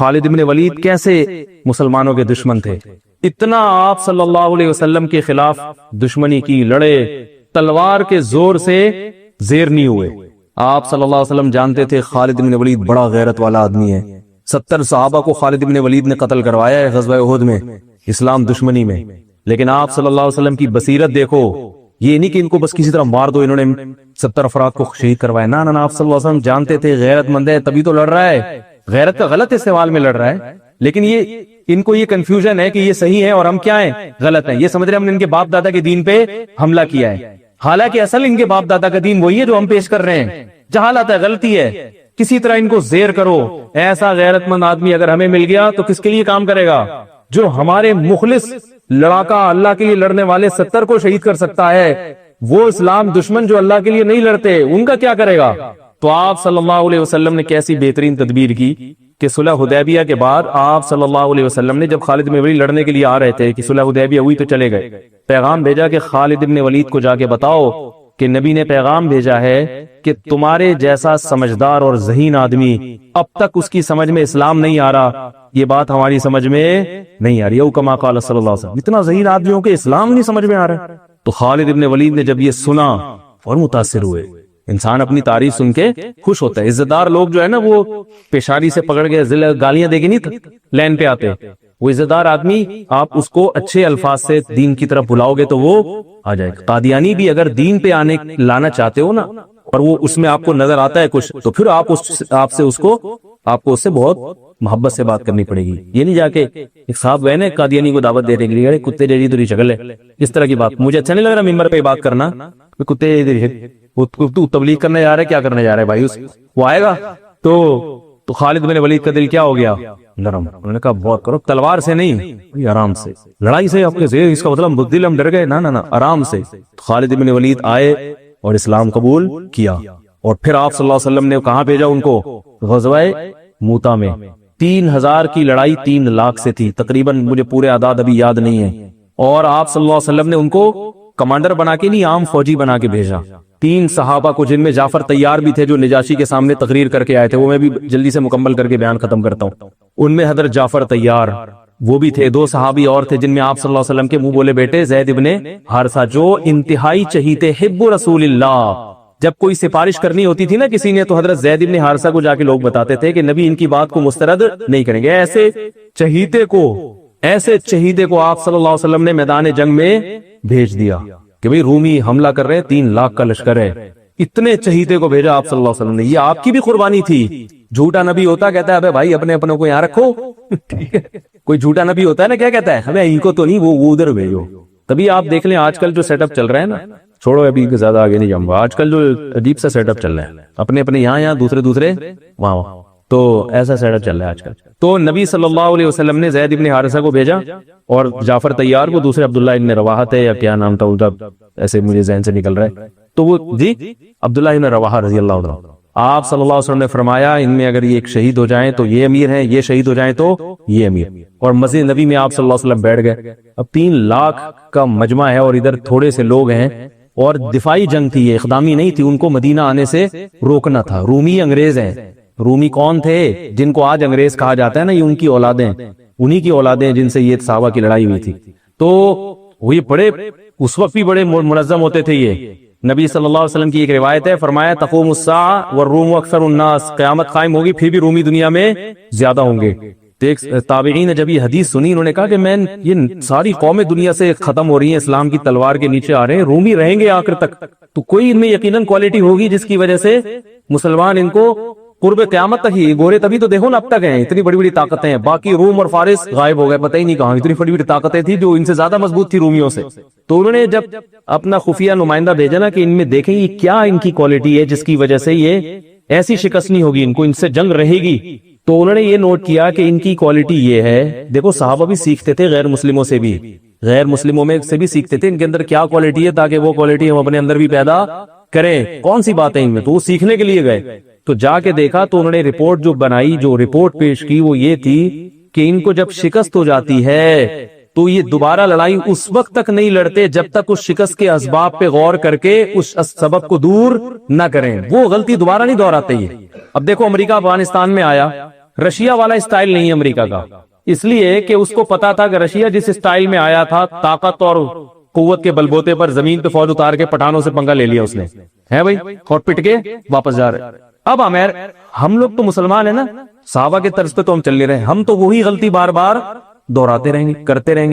خالد ابن ولید کیسے مسلمانوں کے دشمن تھے، اتنا آپ صلی اللہ علیہ وسلم کے خلاف دشمنی کی، لڑے، تلوار کے زور سے زیر نہیں ہوئے۔ آپ صلی اللہ علیہ وسلم جانتے تھے خالد ابن ولید بڑا غیرت والا آدمی ہے، 70 صحابہ کو خالد ابن ولید نے قتل کروایا ہے غزوہ احد میں، اسلام دشمنی میں، لیکن آپ صلی اللہ علیہ وسلم کی بصیرت دیکھو، یہ نہیں کہ ان کو بس کسی طرح مار دو، انہوں نے 70 افراد کو شہید کروایا، نہ نہ، آپ صلی اللہ علیہ وسلم جانتے تھے غیرت مند ہے تبھی تو لڑ رہا ہے، غیرت کا غلط استعمال میں لڑ رہا ہے، لیکن یہ ان کو یہ کنفیوژن ہے کہ یہ صحیح ہے اور ہم کیا ہیں، غلط ہیں، یہ سمجھ رہے ہیں ہم نے ان کے باپ دادا کے دین پہ حملہ کیا ہے، حالانکہ اصل ان کے باپ دادا کا دین وہی ہے جو ہم پیش کر رہے ہیں، جہالت ہے، غلطی ہے، کسی طرح ان کو زیر کرو۔ ایسا غیرت مند آدمی اگر ہمیں مل گیا تو کس کے لیے کام کرے گا؟ جو ہمارے مخلص لڑاکا اللہ کے لیے لڑنے والے 70 کو شہید کر سکتا ہے، وہ اسلام دشمن جو اللہ کے لیے نہیں لڑتے ان کا کیا کرے گا؟ تو آپ صلی اللہ علیہ وسلم نے کیسی بہترین تدبیر کی کہ صلح حدیبیہ کے بعد آپ صلی اللہ علیہ وسلم نے جب خالد بن ولید لڑنے کے لیے آ رہے تھے کہ صلح حدیبیہ ہوئی تو چلے گئے، پیغام بھیجا کہ خالد بن ولید کو جا کے بتاؤ کہ نبی نے پیغام بھیجا ہے کہ تمہارے جیسا سمجھدار اور ذہین آدمی اب تک اس کی سمجھ میں اسلام نہیں آ رہا، یہ بات ہماری سمجھ میں نہیں آ رہی، او کما قال صلی اللہ علیہ وسلم، اتنا ذہین آدمیوں کے اسلام نہیں سمجھ میں آ رہا ہے۔ تو خالد ابن ولید نے جب یہ سنا اور متاثر ہوئے، انسان اپنی تعریف سن کے خوش ہوتا ہے، عزت دار لوگ جو ہے نا وہ پیشانی سے پکڑ کے گالیاں دے کے نہیں لین پہ آتے، وہ عزت دار آدمی آپ اس کو اچھے الفاظ سے دین کی طرف بلاؤ گے تو وہ آ جائے گا۔ قادیانی بھی اگر دین پہ لانا چاہتے ہو نا اور وہ اس میں آپ کو نظر آتا ہے کچھ، تو پھر آپ کو اس سے بہت محبت سے بات کرنی پڑے گی، یہ نہیں جا کے ایک صاحب گئے نا قادیانی کو دعوت دینے کے لیے، کتے جیسی تو شکل ہے، اس طرح کی بات مجھے اچھا نہیں لگ رہا ممبر پہ بات کرنا، کتے تو تبلیغ کرنے جا رہا ہے، کیا کرنے جا رہا ہے بھائی، وہ آئے گا تو خالد بن ولید کا دل کیا ہو گیا؟ نرم۔ انہوں نے کہا بہت کرو، تلوار سے نہیں، آرام سے، لڑائی سے آپ کے اس کا مطلب دل ہم ڈر گئے، نہ آرام سے۔ خالد بن ولید آئے اور اسلام قبول کیا، اور پھر آپ صلی اللہ علیہ وسلم نے کہاں بھیجا ان کو؟ غزوہ موتا میں 3000 کی لڑائی 3 لاکھ سے تھی تقریباً، مجھے پورے اعداد ابھی یاد نہیں ہے، اور آپ صلی اللہ علیہ وسلم نے ان کو کمانڈر بنا کے نہیں، عام فوجی بنا کے بھیجا۔ 3 صحابہ کو، جن میں جعفر طیار بھی تھے جو نجاشی کے سامنے تقریر کر کے آئے تھے، وہ میں بھی جلدی سے مکمل کر کے بیان ختم کرتا ہوں، ان میں حضرت جعفر طیار وہ بھی تھے، 2 صحابی اور تھے جن میں آپ صلی اللہ علیہ وسلم کے منہ بولے بیٹے زید ابن حارثہ، جو انتہائی چہیتے حب رسول اللہ، جب کوئی سفارش کرنی ہوتی تھی نا کسی نے تو حضرت زید ابن حارثہ کو جا کے لوگ بتاتے تھے کہ نبی ان کی بات کو مسترد نہیں کریں گے۔ ایسے چہیتے کو آپ صلی اللہ علیہ وسلم نے میدان جنگ میں بھیج دیا کہ بھئی رومی حملہ کر رہے ہیں، 3 لاکھ کا لشکر ہے، اتنے چہیتے کو بھیجا آپ صلی اللہ علیہ وسلم نے۔ یہ آپ کی بھی قربانی تھی، جھوٹا نبی ہوتا کہتا ہے ابے بھائی اپنے اپنوں کو یہاں رکھو، کوئی جھوٹا نبی ہوتا ہے نا کیا کہتا ہے، ہمیں ان کو تو نہیں، وہ ادھر بھیجو۔ تبھی آپ دیکھ لیں آج کل جو سیٹ اپ چل رہا ہے نا، چھوڑو ابھی زیادہ آگے نہیں جاؤں گا، آج کل جو عجیب سا سیٹ اپ چل رہا ہے، اپنے یہاں دوسرے وہاں، تو ایسا سیٹ اپ چل رہا ہے آج کل۔ تو نبی صلی اللہ علیہ وسلم نے زید ابن حارثہ کو بھیجا اور جعفر طیار کو، دوسرے عبداللہ ابن رواحہ تھے یا کیا نام تھا ان کا، ایسے مجھے ذہن سے نکل رہا ہے، تو وہ جی عبداللہ ابن رواحہ رضی اللہ عنہ۔ آپ صلی اللہ علیہ وسلم نے فرمایا ان میں اگر یہ ایک شہید ہو جائیں تو یہ امیر ہیں، یہ شہید ہو جائیں تو یہ امیر، اور مسجد نبی میں آپ صلی اللہ علیہ وسلم بیٹھ گئے۔ اب 3 لاکھ کا مجمع ہے اور ادھر تھوڑے سے لوگ ہیں، اور دفاعی جنگ تھی، یہ اقدامی نہیں تھی، ان کو مدینہ آنے سے روکنا تھا۔ رومی انگریز ہیں، رومی کون تھے؟ جن کو آج انگریز کہا جاتا ہے نا، یہ ان کی اولادیں، انہی کی اولادیں جن سے یہ صحابہ کی لڑائی ہوئی تھی۔ تو وہ بڑے اس وقت بھی بڑے منظم ہوتے تھے یہ۔ نبی صلی اللہ علیہ وسلم کی ایک روایت ہے، فرمایا تقوم الساعہ والروم اکثر الناس، قیامت قائم ہوگی پھر بھی رومی دنیا میں زیادہ ہوں گے۔ تابعین نے جب یہ حدیث سنی، انہوں نے کہا کہ یہ ساری قومیں دنیا سے ختم ہو رہی ہیں، اسلام کی تلوار کے نیچے آ رہے ہیں، رومی رہیں گے آخر تک، تو کوئی ان میں یقیناً کوالٹی ہوگی جس کی وجہ سے مسلمان ان کو قرب قیامت تک ہی گورے، تبھی تو دیکھو نا اب تک ہیں، اتنی بڑی بڑی طاقتیں ہیں، باقی روم اور فارس غائب ہو گئے، پتہ ہی نہیں کہاں، اتنی بڑی بڑی طاقتیں تھیں جو ان سے زیادہ مضبوط تھی رومیوں سے۔ تو انہوں نے جب اپنا خفیہ نمائندہ بھیجا نا کہ ان میں دیکھیں یہ کیا ان کی کوالٹی ہے جس کی وجہ سے یہ ایسی شکست نہیں ہوگی، ان کو ان سے جنگ رہے گی، تو انہوں نے یہ نوٹ کیا کہ ان کی کوالٹی یہ ہے۔ دیکھو صحابہ بھی سیکھتے تھے غیر مسلموں سے بھی، غیر مسلموں میں سے بھی سیکھتے تھے ان کے اندر کیا کوالٹی ہے، تاکہ وہ کوالٹی ہم اپنے اندر بھی پیدا کریں، کون سی بات ہے ان میں، تو وہ سیکھنے کے لیے گئے۔ تو جا کے دیکھا تو انہوں نے رپورٹ جو بنائی، جو رپورٹ پیش کی وہ یہ تھی کہ ان کو جب شکست ہو جاتی ہے تو یہ دوبارہ لڑائی اس وقت تک نہیں لڑتے جب تک اس شکست کے اسباب پہ غور کر کے اس سبب کو دور نہ کریں، وہ غلطی دوبارہ نہیں دہراتے یہ۔ اب دیکھو امریکہ افغانستان میں آیا رشیا والا اسٹائل نہیں ہے امریکہ کا، اس لیے کہ اس کو پتا تھا کہ رشیا جس اسٹائل میں آیا تھا، طاقت اور قوت کے بلبوتے پر زمین پہ فوج اتار کے پٹھانوں سے پنگا لے لیا اس نے، ہے بھائی، اور پٹ کے واپس جا رہے۔ اب عامر، ہم لوگ تو مسلمان ہیں نا، صحابہ کے طرز پہ تو ہم چل نہیں رہے، ہم تو وہی غلطی بار بار دہراتے رہیں گے،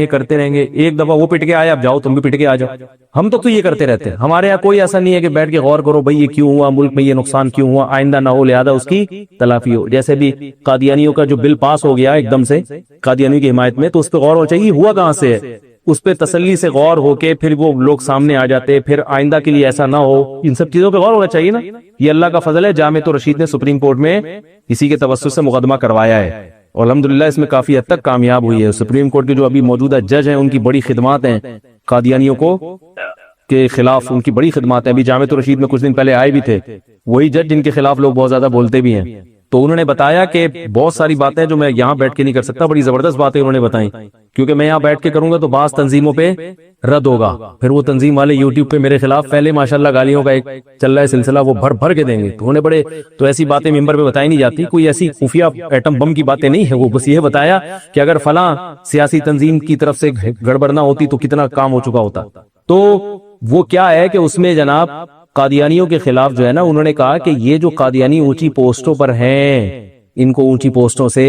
کرتے رہیں گے۔ ایک دفعہ وہ پٹ کے آیا، اب جاؤ تم بھی پٹ کے آ جاؤ۔ ہم تو یہ کرتے رہتے ہیں۔ ہمارے یہاں کوئی ایسا نہیں ہے کہ بیٹھ کے غور کرو بھئی یہ کیوں ہوا، ملک میں یہ نقصان کیوں ہوا، آئندہ نہ ہو، لہذا اس کی تلافی ہو۔ جیسے بھی قادیانیوں کا جو بل پاس ہو گیا ایک دم سے قادیانیوں کی حمایت میں، تو اس پہ غور ہو چاہیے ہوا کہاں سے ہے، اس پہ تسلی سے غور ہو کے پھر وہ لوگ سامنے آ جاتے، پھر آئندہ کے لیے ایسا نہ ہو، ان سب چیزوں پہ غور ہونا چاہیے نا۔ یہ اللہ کا فضل ہے، جامعۃ الرشید نے سپریم کورٹ میں کسی کے توسط سے مقدمہ کروایا ہے، اور الحمدللہ اس میں کافی حد تک کامیاب ہوئی ہے۔ سپریم کورٹ کے جو ابھی موجودہ جج ہیں ان کی بڑی خدمات ہیں قادیانیوں کو کے خلاف، ان کی بڑی خدمات ہیں۔ ابھی جامعۃ الرشید میں کچھ دن پہلے آئے بھی تھے وہی جج جن کے خلاف لوگ بہت زیادہ بولتے بھی ہیں، تو انہوں نے بتایا کہ بہت ساری باتیں جو میں یہاں بیٹھ کے نہیں کر سکتا، بڑی زبردست باتیں انہوں نے بتائیں، کیونکہ میں یہاں بیٹھ کے کروں گا تو بعض تنظیموں پہ رد ہوگا، پھر وہ تنظیم والے یوٹیوب پہ میرے خلاف پہلے ماشاءاللہ گالیوں کا ایک چل رہا ہے سلسلہ، وہ بھر کے دیں گے، تو انہیں بڑے تو ایسی باتیں ممبر پہ بتائی نہیں جاتی، کوئی ایسی خفیہ ایٹم بم کی باتیں نہیں ہے، وہ بس یہ بتایا کہ اگر فلاں سیاسی تنظیم کی طرف سے گڑبڑ نہ ہوتی تو کتنا کام ہو چکا ہوتا۔ تو وہ کیا ہے کہ اس میں جناب قادیانیوں کے خلاف جو ہے نا، انہوں نے کہا کہ یہ جو قادیانی اونچی پوسٹوں پر ہیں ان کو اونچی پوسٹوں سے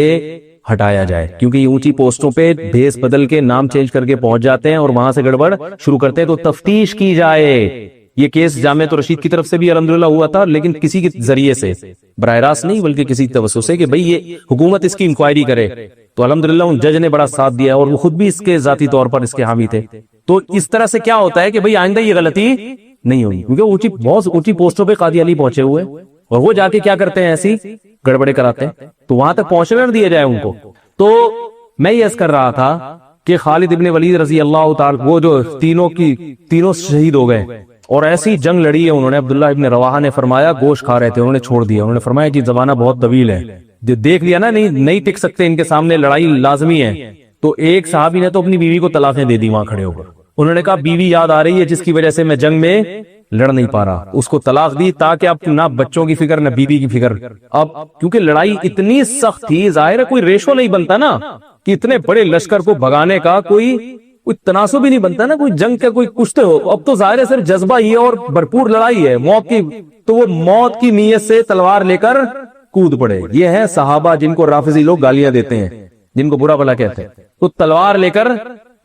ہٹایا جائے، کیونکہ یہ اونچی پوسٹوں پہ بھیس بدل کے نام چینج کر کے پہنچ جاتے ہیں اور وہاں سے گڑبڑ شروع کرتے ہیں، تو تفتیش کی جائے۔ یہ کیس جامعۃ الرشید کی طرف سے بھی الحمدللہ ہوا تھا، لیکن کسی کے ذریعے سے، براہ راست نہیں بلکہ کسی توسط سے، کہ بھئی یہ حکومت اس کی انکوائری کرے، تو الحمدللہ ان جج نے بڑا ساتھ دیا اور وہ خود بھی اس کے ذاتی طور پر اس کے حامی تھے۔ تو اس طرح سے کیا ہوتا ہے کہ بھئی آئندہ یہ غلطی نہیں ہوگی، کیونکہ بہت اونچی پوسٹوں پہ قادیانی پہنچے ہوئے اور وہ جا کے کیا کرتے ہیں، ایسی گڑبڑے کراتے ہیں، تو وہاں تک پہنچنے نہ دیا جائے ان کو۔ تو میں یہ عرض کر رہا تھا کہ خالد ابن ولید رضی اللہ تعالی، وہ جو تینوں شہید ہو گئے اور ایسی جنگ لڑی ہے انہوں نے۔ عبداللہ ابن رواحہ نے فرمایا، گوشت کھا رہے تھے انہوں نے چھوڑ دیا، انہوں نے فرمایا جی زمانہ بہت طویل ہے، جو دیکھ لیا نا نہیں ٹک سکتے ان کے سامنے، لڑائی لازمی ہے، تو ایک صحابی نے تو اپنی بیوی کو طلاقیں دے دی وہاں کھڑے ہو کر۔ انہوں نے کہا بیوی یاد آ رہی ہے جس کی وجہ سے میں جنگ میں لڑ نہیں پا رہا، اس کو طلاق دی تاکہ اب نہ بچوں کی فکر نہ بیوی کی فکر۔ اب کیونکہ لڑائی اتنی سخت تھی، ظاہر ہے کوئی ریشو نہیں بنتا نا کہ اتنے بڑے لشکر کو بھگانے کا کوئی تناسب ہی نہیں بنتا نا، کوئی جنگ کا کوئی کچھ ہو، اب تو ظاہر ہے صرف جذبہ ہی ہے اور بھرپور لڑائی ہے موت کی، تو وہ موت کی نیت سے تلوار لے کر کود پڑے۔ یہ ہے صحابہ جن کو رافضی لوگ گالیاں دیتے ہیں، جن کو برا بھلا کہتے ہیں، تو تلوار لے کر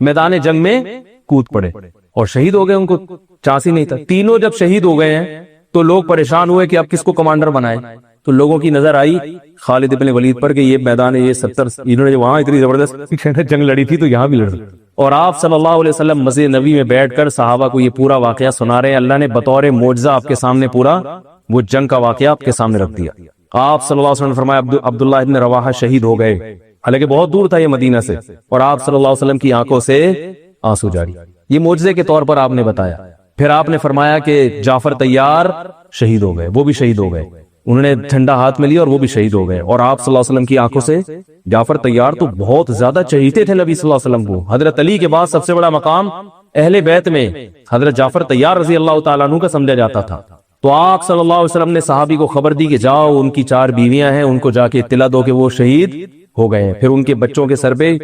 میدان جنگ میں کود پڑے اور شہید ہو گئے، ان کو چانس ہی نہیں تھا۔ تینوں جب شہید ہو گئے ہیں تو لوگ پریشان ہوئے کہ اب کس کو کمانڈر بنائے، تو لوگوں کی نظر آئی خالد ابن ولید پر کہ یہ میدان یہ 70 انہوں نے وہاں اتنی زبردست جنگ لڑی تھی تو یہاں بھی لڑ، اور آپ صلی اللہ علیہ وسلم مسجد نبی میں بیٹھ کر صحابہ کو یہ پورا واقعہ سنا رہے ہیں۔ اللہ نے بطور معجزہ آپ کے سامنے پورا وہ جنگ کا واقعہ آپ کے سامنے رکھ دیا۔ آپ صلی اللہ علیہ وسلم نے فرمایا عبداللہ ابن رواحہ شہید ہو گئے، حالانکہ بہت دور تھا یہ مدینہ سے، اور آپ صلی اللہ علیہ وسلم کی آنکھوں سے آنسو جاری۔ یہ معجزے کے طور پر آپ نے بتایا۔ پھر آپ نے فرمایا کہ جعفر طیار شہید ہو گئے، وہ بھی شہید ہو گئے، انہوں نے جھنڈا ہاتھ میں لیا اور وہ بھی شہید ہو گئے، اور آپ صلی اللہ علیہ وسلم کی آنکھوں سے جعفر طیار تو بہت زیادہ چہیتے تھے نبی صلی اللہ علیہ وسلم کو۔ حضرت علی کے بعد سب سے بڑا مقام اہل بیت میں حضرت جعفر طیار رضی اللہ تعالیٰ عنہ کا سمجھا جاتا تھا۔ تو آپ صلی اللہ علیہ وسلم نے صحابی کو خبر دی کہ جاؤ ان کی 4 بیویاں ہیں، ان کو جا کے اطلاع دو کہ وہ شہید ہو گئے ہیں۔ پھر ان کے بچوں کے سر پہ،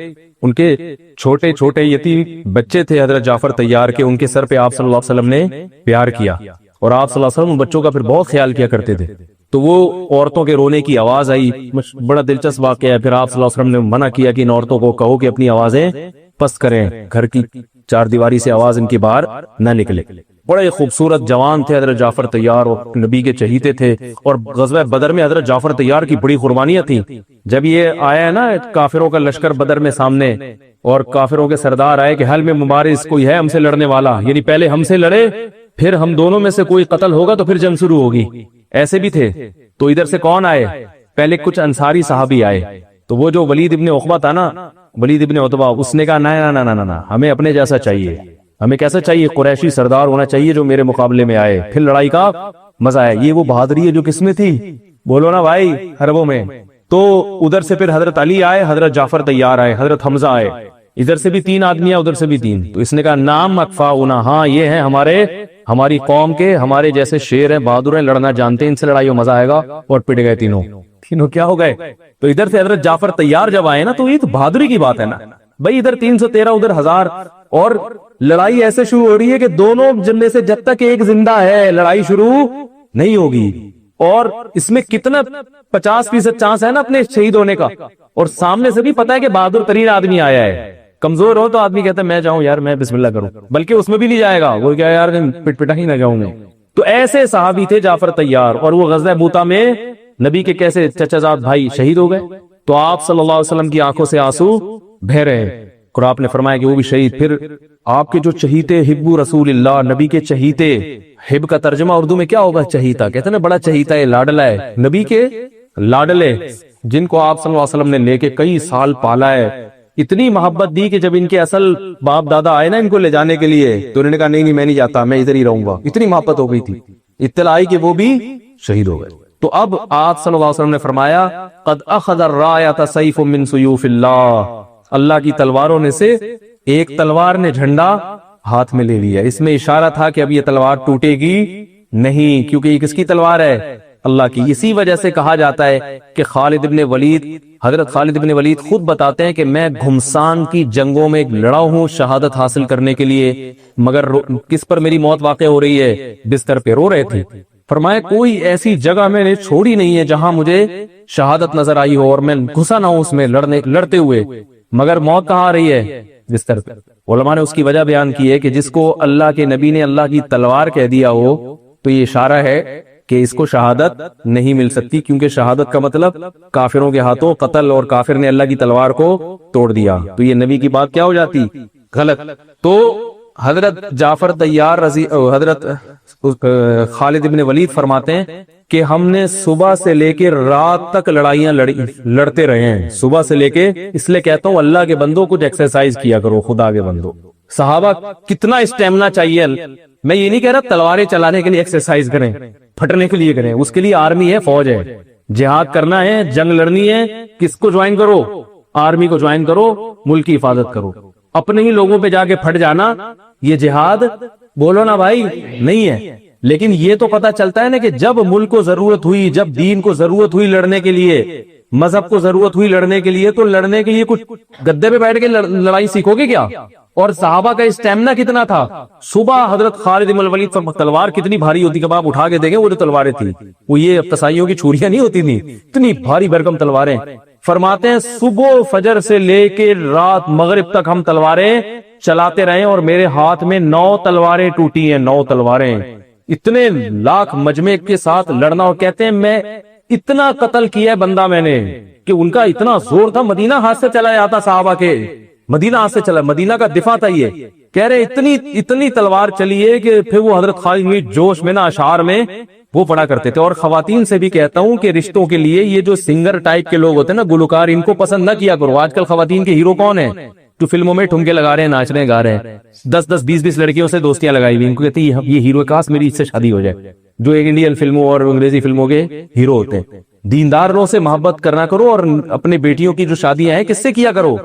ان کے چھوٹے چھوٹے یتیم بچے تھے حضرت جعفر طیار کے، ان کے سر پہ آپ صلی اللہ علیہ وسلم نے پیار کیا، اور آپ صلی اللہ علیہ وسلم ان بچوں کا پھر بہت خیال کیا کرتے تھے۔ تو وہ عورتوں کے رونے کی آواز آئی، بڑا دلچسپ واقعہ ہے۔ پھر آپ صلی اللہ علیہ وسلم نے منع کیا کہ ان عورتوں کو کہو کہ اپنی آوازیں پست کریں، گھر کی 4 دیواری سے آواز ان کی باہر نہ نکلے۔ بڑے خوبصورت جوان تھے حضرت جعفر طیار، اور نبی کے چہیتے تھے، اور غزوہ بدر میں حضرت جعفر طیار کی بڑی قربانیاں تھیں۔ جب یہ آیا ہے نا کافروں کا لشکر بدر میں سامنے، اور کافروں کے سردار آئے کہ حل میں مبارز کوئی ہے ہم سے لڑنے والا، یعنی پہلے ہم سے لڑے پھر ہم دونوں میں سے کوئی قتل ہوگا تو پھر جنگ شروع ہوگی، ایسے بھی تھے۔ تو ادھر سے کون آئے؟ پہلے کچھ انصاری صحابی آئے، تو وہ جو ولید ابن عقبہ تھا نا، ولید ابن عتبہ، اس نے کہا نہ ہمیں اپنے جیسا چاہیے، ہمیں کیسا چاہیے؟ قریشی سردار ہونا چاہیے جو میرے مقابلے میں آئے، پھر لڑائی کا مزہ آئے۔ یہ وہ بہادری ہے جو کس میں تھی؟ بولو نا بھائی، حربوں میں۔ تو ادھر سے پھر حضرت علی آئے، حضرت جعفر طیار آئے، حضرت حمزہ آئے، ادھر سے بھی 3 آدمی، ادھر سے بھی 3۔ تو اس نے کہا نام اکفاؤنا، ہاں یہ ہیں ہماری قوم کے، ہمارے جیسے شیر ہیں، بہادر ہیں، لڑنا جانتے ہیں، ان سے لڑائی میں مزہ آئے گا، اور پٹ گئے تینوں۔ کیا ہو گئے. تو ادھر سے حضرت جعفر طیار جب آئے نا تو یہ تو بہادری کی بات ہے نا بھائی. ادھر 313 ادھر 1000 اور لڑائی ایسے شروع ہو رہی ہے کہ دونوں جننے سے جب تک ایک زندہ ہے لڑائی شروع نہیں ہوگی. اور اس میں کتنا 50% چانس ہے نا اپنے شہید ہونے کا. اور سامنے سے بھی پتا ہے کہ بہادر ترین آدمی آیا ہے. کمزور ہو تو آدمی کہتا ہے میں جاؤں یار میں بسم اللہ کروں, بلکہ اس میں بھی نہیں جائے گا, وہ کیا یار پٹ پٹا ہی نہ جاؤں میں. تو ایسے صحابی تھے جعفر طیار. اور وہ غزوہ موتا میں نبی کے کیسے چچا زاد بھائی شہید ہو گئے تو آپ صلی اللہ علیہ وسلم کی آنکھوں سے آنسو بہہ رہے. اور آپ نے فرمایا کہ وہ بھی شہید. پھر آپ کے جو چہیتے حب رسول اللہ, نبی کے چہیتے, حب کا ترجمہ اردو میں کیا ہوگا چہیتا, کہتے ہیں نا بڑا چہیتا ہے, لاڈلا ہے, نبی کے لاڈلے جن کو آپ صلی اللہ علیہ وسلم نے لے کے کئی سال پالا ہے. اتنی محبت دی کہ جب ان کے اصل باپ دادا آئے نا ان کو لے جانے کے لیے تو انہوں نے کہا نہیں میں نہیں جاتا, میں ادھر ہی رہوں گا. اتنی محبت ہو گئی تھی. اطلاع آئی کہ وہ بھی شہید ہو گئے. تو اب آپ صلی اللہ علیہ وسلم نے فرمایا قد اخذ الرایۃ سیف من سیوف اللہ, اللہ کی تلواروں میں سے ایک تلوار نے جھنڈا ہاتھ میں لے لیا. اس میں اشارہ تھا کہ اب یہ تلوار ٹوٹے گی نہیں, کیونکہ یہ کس کی تلوار ہے, اللہ کی. اسی وجہ سے کہا جاتا ہے کہ خالد ابن ولید, حضرت خالد ابن ولید خود بتاتے ہیں کہ میں گھمسان کی جنگوں میں لڑا ہوں شہادت حاصل کرنے کے لیے, مگر کس پر میری موت واقع ہو رہی ہے, بستر پہ رو رہے تھے. فرمایا کوئی ایسی جگہ میں نے چھوڑی نہیں ہے جہاں مجھے شہادت نظر آئی ہو اور میں گھسا نہ ہوں اس میں لڑتے ہوئے, مگر موت کہاں آ رہی ہے, بستر پہ. علماء نے اس کی وجہ بیان کی ہے کہ جس کو اللہ کے نبی نے اللہ کی تلوار کہہ دیا ہو تو یہ اشارہ ہے کہ اس کو شہادت نہیں مل سکتی, کیونکہ شہادت کا مطلب کافروں کے ہاتھوں قتل, اور کافر نے اللہ کی تلوار کو توڑ دیا تو یہ نبی کی بات کیا ہو جاتی, غلط. تو حضرت جعفر طیار حضرت خالد ابن ولید فرماتے ہیں کہ ہم نے صبح سے لے کے رات تک لڑائیاں لڑتے رہے ہیں, صبح سے لے کے. اس لیے کہتا ہوں اللہ کے بندوں کچھ ایکسرسائز کیا کرو, خدا کے بندوں. صحابہ کتنا اسٹیمنا چاہیے, میں یہ نہیں کہہ رہا تلواریں چلانے کے لیے ایکسرسائز کریں, پھٹنے کے لیے کریں, اس کے لیے آرمی ہے, فوج ہے, جہاد کرنا ہے, جنگ لڑنی ہے, کس کو جوائن کرو, آرمی کو جوائن کرو, ملک کی حفاظت کرو. اپنے ہی لوگوں پہ جا کے پھٹ جانا یہ جہاد بولو نا بھائی نہیں ہے. لیکن یہ تو پتا چلتا ہے نا کہ جب ملک کو ضرورت ہوئی, جب دین کو ضرورت ہوئی لڑنے کے لیے, مذہب کو ضرورت ہوئی لڑنے کے لیے, تو لڑنے کے لیے کچھ گدے پہ بیٹھ کے لڑائی سیکھو گے کیا؟ اور صحابہ کا اسٹیمنا کتنا تھا. صبح حضرت خالد بن الولید تلوار کتنی بھاری ہوتی, کب آپ اٹھا کے دیکھیں وہ جو تلواریں تھی وہ یہ تسائیوں کی چھریاں نہیں ہوتی تھی, اتنی بھاری بھرکم تلواریں. فرماتے ہیں صبح فجر سے لے کے رات مغرب تک ہم تلواریں چلاتے رہے اور میرے ہاتھ میں 9 تلواریں ٹوٹی ہیں, 9 تلواریں. اتنے لاکھ مجمع کے ساتھ لڑنا, اور کہتے ہیں میں اتنا قتل کیا ہے بندہ میں نے کہ ان کا اتنا زور تھا, مدینہ ہاتھ سے چلا جاتا صحابہ کے, مدینہ ہاتھ سے چلا, مدینہ کا دفاع تھا. یہ کہہ رہے اتنی تلوار چلی ہے کہ پھر وہ حضرت خالد میں جوش میں نا اشعار میں وہ پڑھا کرتے تھے. اور خواتین سے بھی کہتا ہوں کہ رشتوں کے لیے یہ جو سنگر ٹائپ کے لوگ ہوتے ہیں نا, گلوکار, ان کو پسند نہ کیا کرو. آج کل خواتین کے ہیرو کون ہیں جو فلموں میں ٹھمکے لگا رہے ہیں, ناچ رہے ہیں, گا رہے ہیں, 10-10 20-20 لڑکیوں سے دوستیاں لگائی ہوئی, ان کو کہتے ہیں یہ ہیرو, کاش میری اس سے شادی ہو جائے. جو ایک انڈین فلموں اور انگریزی فلموں کے ہیرو ہوتے ہیں. دینداروں سے محبت کرنا کرو, اور اپنے بیٹیوں کی جو شادیاں ہیں کس سے کیا کرو,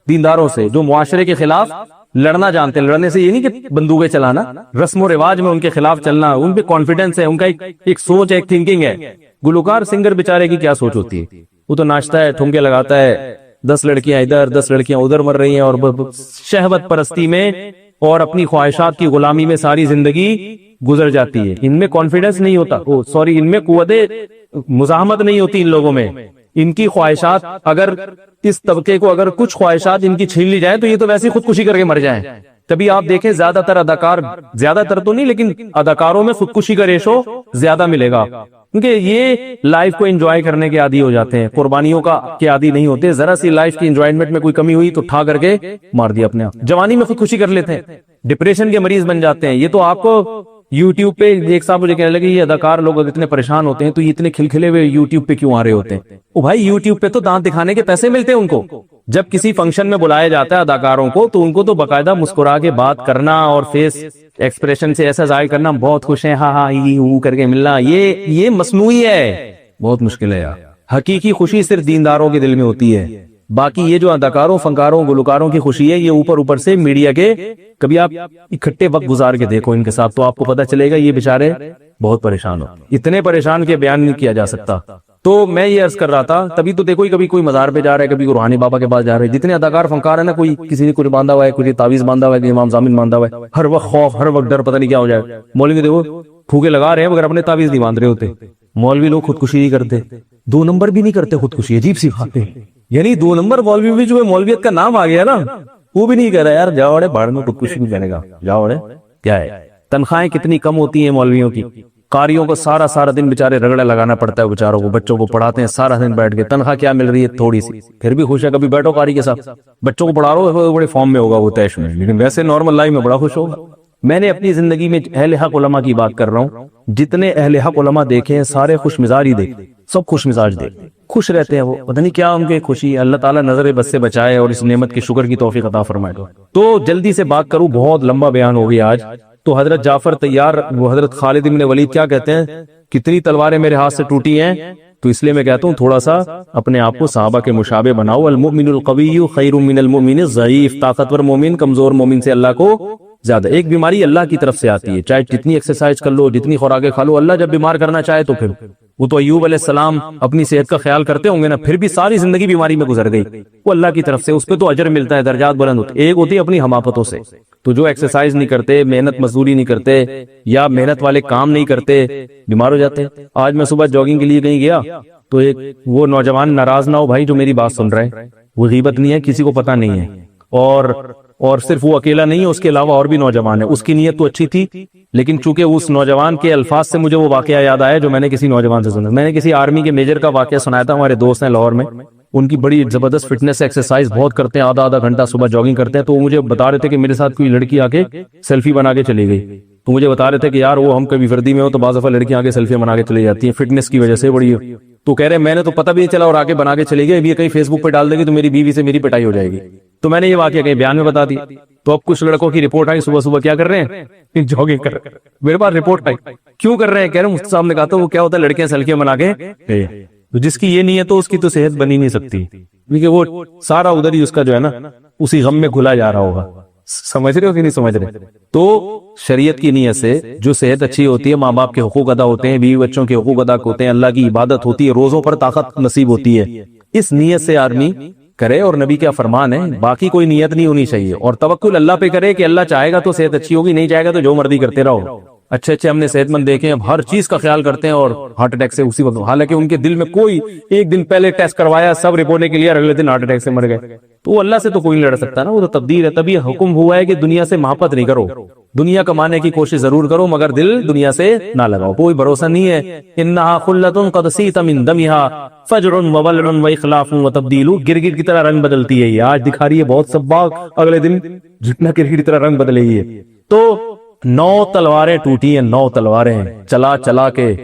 دینداروں سے, جو معاشرے کے خلاف لڑنا جانتے ہیں. لڑنے سے یہ نہیں کہ بندوقیں چلانا, رسم و رواج میں ان کے خلاف چلنا, ان پہ کانفیڈنس ہے, ان کا ایک سوچ ہے, ایک تھنکنگ ہے. گلوکار سنگر بیچارے کی کیا سوچ ہوتی ہے, وہ تو ناچتا ہے, ٹھمکے لگاتا ہے, 10 لڑکیاں ادھر 10 لڑکیاں ادھر مر رہی ہیں, اور شہوت پرستی میں اور اپنی خواہشات کی غلامی میں ساری زندگی گزر جاتی ہے. ان میں کانفیڈنس نہیں ہوتا, ان میں قوت مزاحمت نہیں ہوتی ان لوگوں میں. ان کی خواہشات, اگر اس طبقے کو اگر کچھ خواہشات ان کی چھین لی جائے تو یہ تو ویسے خودکشی کر کے مر جائیں. تبھی آپ دیکھیں زیادہ تر اداکار, زیادہ تر تو نہیں لیکن اداکاروں میں خودکشی کا ریشو زیادہ ملے گا, کیونکہ یہ لائف کو انجوائے کرنے کے عادی ہو جاتے ہیں, قربانیوں کے عادی نہیں ہوتے. ذرا سی لائف کی انجوائمنٹ میں کوئی کمی ہوئی تو اٹھا کر کے مار دیا اپنے آپ. جوانی میں خودکشی کر لیتے ہیں, ڈپریشن کے مریض بن جاتے ہیں. یہ تو آپ کو یوٹیوب پہ ایک صاحب مجھے کہنے لگے یہ اداکار لوگ اتنے پریشان ہوتے ہیں تو یہ اتنے کھلکھلے ہوئے یوٹیوب پہ کیوں آ رہے ہوتے ہیں. او بھائی یوٹیوب پہ تو دانت دکھانے کے پیسے ملتے ہیں ان کو. جب کسی فنکشن میں بلایا جاتا ہے اداکاروں کو تو ان کو تو باقاعدہ مسکرا کے بات کرنا اور فیس ایکسپریشن سے ایسا ظاہر کرنا, بہت خوش ہیں, ہاں ہاں کر کے ملنا, یہ مصنوعی ہے, بہت مشکل ہے یار. حقیقی خوشی صرف دینداروں کے دل میں ہوتی ہے. باقی یہ جو اداکاروں, فنکاروں, گلوکاروں کی خوشی ہے یہ اوپر سے میڈیا کے. کبھی آپ اکٹھے وقت گزار کے دیکھو ان کے ساتھ تو آپ کو پتا چلے گا یہ بیچارے بہت پریشان ہو, اتنے پریشان کے بیان نہیں کیا جا سکتا. تو میں یہ عرض کر رہا تھا، تبھی تو دیکھو کبھی کوئی مزار پہ جا رہا ہے، کبھی روحانی بابا کے پاس جا رہے ہیں، جتنے اداکار فنکار ہیں نا، کوئی کسی نے کوئی باندھا ہوا ہے، کوئی تعویذ باندھا ہوا ہے، امام ضامن باندھا ہوا ہے، ہر وقت خوف، ہر وقت ڈر، پتہ نہیں کیا ہو جائے. مولوی دیکھو پھوکے لگا رہے ہیں مگر اپنے تعویذ نہیں باندھ رہے ہوتے. مولوی لوگ خودکشی نہیں کرتے، 2 نمبر بھی نہیں کرتے خودکشی، عجیب سی بات ہے. یعنی 2 نمبر مولوی بھی جو ہے مولویت کا نام آ گیا نا، وہ بھی نہیں کہہ رہا یار جاؤ اڑے بھاڑ میں، خودکشی نہیں کرے گا، جاؤ اڑے. کیا ہے تنخواہیں کتنی کم ہوتی ہیں مولویوں کی، قاریوں کو سارا دن بیچارے رگڑے لگانا پڑتا ہے بیچاروں کو، بچوں کو پڑھاتے ہیں سارا دن بیٹھ کے، تنخواہ کیا مل رہی ہے تھوڑی سی، پھر بھی خوش ہے. کبھی بیٹھو قاری کے ساتھ بچوں کو پڑھا رہو، بڑے فارم میں ہوگا وہ تیش میں، لیکن ویسے نارمل لائف میں بڑا خوش ہوگا. میں نے اپنی زندگی میں اہل حق علماء کی بات کر رہا ہوں، جتنے اہل حق علماء دیکھے ہیں سارے خوش مزاج ہی دیکھتے، سب خوش مزاج دیکھتے، خوش رہتے ہیں. وہ پتہ نہیں کیا ان کے خوشی، اللہ تعالیٰ نظر بد سے بچائے اور اس نعمت کے شکر کی توفیق عطا فرمائے. تو جلدی سے بات کروں، بہت لمبا بیان ہو گیا آج. تو حضرت جعفر طیار، وہ حضرت خالد بن ولید کیا کہتے ہیں، کتنی تلواریں میرے ہاتھ سے ٹوٹی ہیں. تو اس لیے میں کہتا ہوں تھوڑا سا اپنے آپ کو صحابہ کے مشابہ بناؤ. المؤمن القوی خیر من المؤمن الضعیف، طاقتور مومن کمزور مومن سے اللہ کو زیادہ. ایک بیماری اللہ کی طرف سے آتی ہے، چاہے جتنی ایکسرسائز کر لو، جتنی خوراکیں کھا لو، اللہ جب بیمار کرنا چاہے تو پھر وہ تو ایوب علیہ السلام اپنی صحت کا خیال کرتے ہوں گے نا، پھر بھی ساری زندگی بیماری میں گزر گئی، وہ اللہ کی طرف سے، اس پہ تو اجر ملتا ہے، درجات بلند ہوتے. ایک ہوتی ہے اپنی حماقتوں سے. تو جو ایکسرسائز نہیں کرتے، محنت مزدوری نہیں کرتے، یا محنت والے کام نہیں کرتے، بیمار ہو جاتے. آج میں صبح جاگنگ کے لیے کہیں گیا تو ایک وہ نوجوان، ناراض نہ ہو بھائی جو میری بات سن رہے ہیں، وہ غیبت نہیں ہے، کسی کو پتہ نہیں ہے، اور صرف وہ اکیلا نہیں ہے، اس کے علاوہ اور بھی نوجوان ہے. اس کی نیت تو اچھی تھی، لیکن چونکہ اس نوجوان کے الفاظ سے مجھے وہ واقعہ یاد آیا جو میں نے کسی نوجوان سے سنا. میں نے کسی آرمی کے میجر کا واقعہ سنایا تھا، ہمارے دوست ہیں لاہور میں، ان کی بڑی زبردست فٹنس ایکسرسائز بہت کرتے ہیں، آدھا گھنٹہ صبح جاگنگ کرتے ہیں. تو وہ مجھے بتا رہے تھے کہ میرے ساتھ کوئی لڑکی آ کے سیلفی بنا کے چلی گئی. تو مجھے بتا رہے تھے کہ یار وہ ہم کبھی وردی میں ہو تو بعض دفعہ لڑکیاں آ کے سیلفی بنا کے چلی جاتی ہیں فٹنس کی وجہ سے بڑی. تو کہہ رہے میں نے تو پتہ بھی نہیں چلا اور آ کے بنا کے چلی گئی، ابھی کہیں فیس بک پہ ڈال دے گی تو میری بیوی سے میری پٹائی ہو جائے گی. تو میں نے یہ واقعہ کہیں بیان میں بتا دی. تو اب کچھ لڑکوں کی رپورٹ آئی، صبح صبح کیا کر رہے ہیں، جاگنگ کر رہے ہیں. میرے پاس رپورٹ آئی کیوں کر رہے ہیں، کہہ رہے مفتی صاحب نے کہا تو وہ کیا ہوتا ہے لڑکیاں سیلفیاں بنا کے، تو جس کی یہ نہیں ہے تو اس کی تو صحت بنی نہیں سکتی، کیونکہ وہ سارا ادھر ہی اس کا جو ہے نا اسی غم میں گھلا جا رہا ہوگا. سمجھ رہے ہو کہ نہیں سمجھ رہے؟ تو شریعت کی نیت سے جو صحت اچھی ہوتی ہے، ماں باپ کے حقوق ادا ہوتے ہیں، بیوی بچوں کے حقوق ادا ہوتے ہیں، اللہ کی عبادت ہوتی ہے، روزوں پر طاقت نصیب ہوتی ہے، اس نیت سے آدمی کرے. اور نبی کیا فرمان ہے، باقی کوئی نیت نہیں ہونی چاہیے. اور توکل اللہ پہ کرے کہ اللہ چاہے گا تو صحت اچھی ہوگی، نہیں چاہے گا تو جو مرضی کرتے رہو. اچھے ہم نے صحت مند دیکھے ہیں، اب ہر چیز کا خیال کرتے ہیں اور ہارٹ اٹیک سے اسی وقت، حالانکہ ان کے دل میں کوئی ایک دن پہلے ٹیسٹ کروایا، سب رپورٹ کے لیے، اگلے دن ہارٹ اٹیک سے مر گئے. تو وہ اللہ سے تو کوئی نہیں لڑ سکتا نا، وہ تو تقدیر ہے. تبھی حکم ہوا ہے کہ دنیا سے محبت نہیں کرو، دنیا کمانے کی کوشش ضرور کرو مگر دل دنیا سے نہ لگاؤ. کوئی بھروسہ نہیں ہے. انہا خلۃ قد سیت من دمہا فجر وولع واخلاف وتبدیل، گرگٹ کی طرح رنگ بدلتی ہے. یہ آج دکھا رہی ہے بہت سباق، اگلے دن جتنا گرگٹ کی طرح رنگ بدلے گی. تو 9 تلواریں ٹوٹی ہیں، 9 تلواریں چلا کے،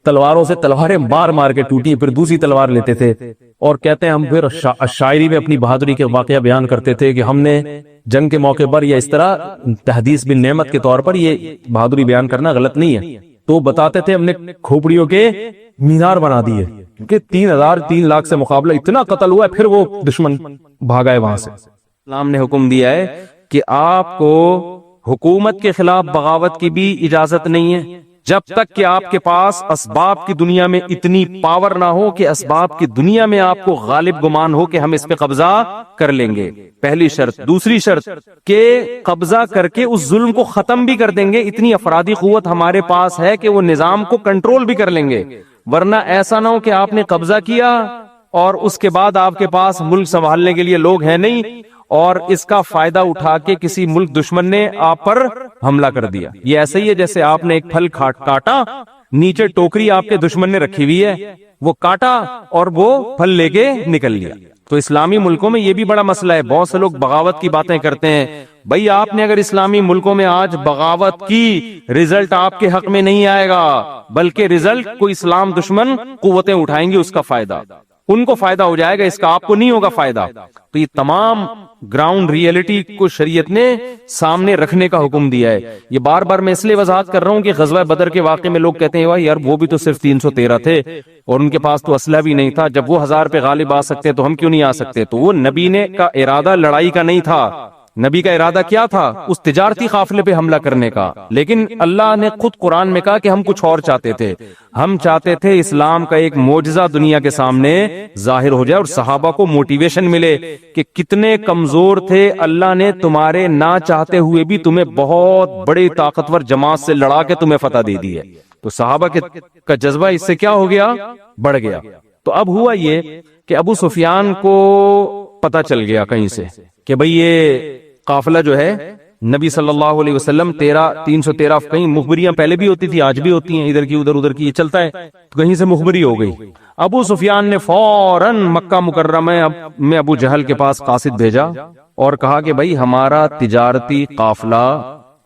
تلواروں سے تلواریں مار کے ٹوٹی، پھر دوسری تلوار لیتے تھے. اور کہتے ہیں ہم پھر شاعری میں اپنی بہادری کے واقعہ بیان کرتے تھے کہ ہم نے جنگ کے موقع پر یا اس طرح تحدیث بن نعمت کے طور پر یہ بہادری بیان کرنا غلط نہیں ہے. تو بتاتے تھے ہم نے کھوپڑیوں کے مینار بنا دیے، کہ 3 لاکھ سے مقابلہ اتنا قتل ہوا ہے، پھر وہ دشمن بھاگا ہے وہاں سے. اسلام نے حکم دیا ہے کہ آپ کو حکومت کے خلاف بغاوت کی بھی اجازت نہیں ہے جب تک کہ آپ کے پاس اسباب کی دنیا میں اتنی پاور نہ ہو کہ اسباب کی دنیا میں آپ کو غالب گمان ہو کہ ہم اس پہ قبضہ کر لیں گے. پہلی شرط. دوسری شرط کہ قبضہ کر کے اس ظلم کو ختم بھی کر دیں گے، اتنی افرادی قوت ہمارے پاس ہے کہ وہ نظام کو کنٹرول بھی کر لیں گے. ورنہ ایسا نہ ہو کہ آپ نے قبضہ کیا اور اس کے بعد آپ کے پاس ملک سنبھالنے کے لیے لوگ ہیں نہیں، اور اس کا فائدہ اٹھا کے کسی ملک دشمن نے آپ پر حملہ کر دیا. یہ ایسا ہی ہے جیسے آپ نے ایک پھل کاٹا، نیچے ٹوکری آپ کے دشمن نے رکھی ہوئی ہے، وہ کاٹا اور وہ پھل لے کے نکل لیا. تو اسلامی ملکوں میں یہ بھی بڑا مسئلہ ہے. بہت سے لوگ بغاوت کی باتیں کرتے ہیں. بھائی آپ نے اگر اسلامی ملکوں میں آج بغاوت کی، رزلٹ آپ کے حق میں نہیں آئے گا، بلکہ رزلٹ کوئی اسلام دشمن قوتیں اٹھائیں گی، اس کا فائدہ ان کو فائدہ ہو جائے گا، اس کا آپ کو نہیں ہوگا فائدہ. تو یہ تمام گراؤنڈ ریئلٹی کو شریعت نے سامنے رکھنے کا حکم دیا ہے. یہ بار بار میں اس لیے وضاحت کر رہا ہوں کہ غزوہ بدر کے واقعے میں لوگ کہتے ہیں یار وہ بھی تو صرف 313 تھے اور ان کے پاس تو اسلحہ بھی نہیں تھا، جب وہ 1000 پہ غالب آ سکتے تو ہم کیوں نہیں آ سکتے؟ تو وہ نبی نے کا ارادہ لڑائی کا نہیں تھا، نبی کا ارادہ کیا تھا؟ اس تجارتی قافلے پہ حملہ کرنے کا، لیکن اللہ نے خود قرآن میں کہا کہ ہم کچھ اور چاہتے تھے. ہم چاہتے تھے اسلام کا ایک معجزہ دنیا کے سامنے ظاہر ہو جائے اور صحابہ کو موٹیویشن ملے کہ کتنے کمزور تھے، اللہ نے تمہارے نہ چاہتے ہوئے بھی تمہیں بہت بڑی طاقتور جماعت سے لڑا کے تمہیں فتح دے دی ہے. تو صحابہ کا جذبہ اس سے کیا ہو گیا؟ بڑھ گیا. تو اب ہوا یہ کہ ابو سفیان کو پتا چل گیا کہیں سے کہ بھئی یہ قافلہ جو ہے نبی صلی اللہ علیہ وسلم 313 کہیں مخبریاں پہلے بھی ہوتی تھی، آج بھی ہوتی ہیں، ادھر کی ادھر کی، یہ چلتا ہے. تو کہیں سے مخبری ہو گئی. ابو سفیان نے فوراً مکہ مکرمہ میں ابو جہل کے پاس قاصد بھیجا اور کہا کہ بھئی ہمارا تجارتی قافلہ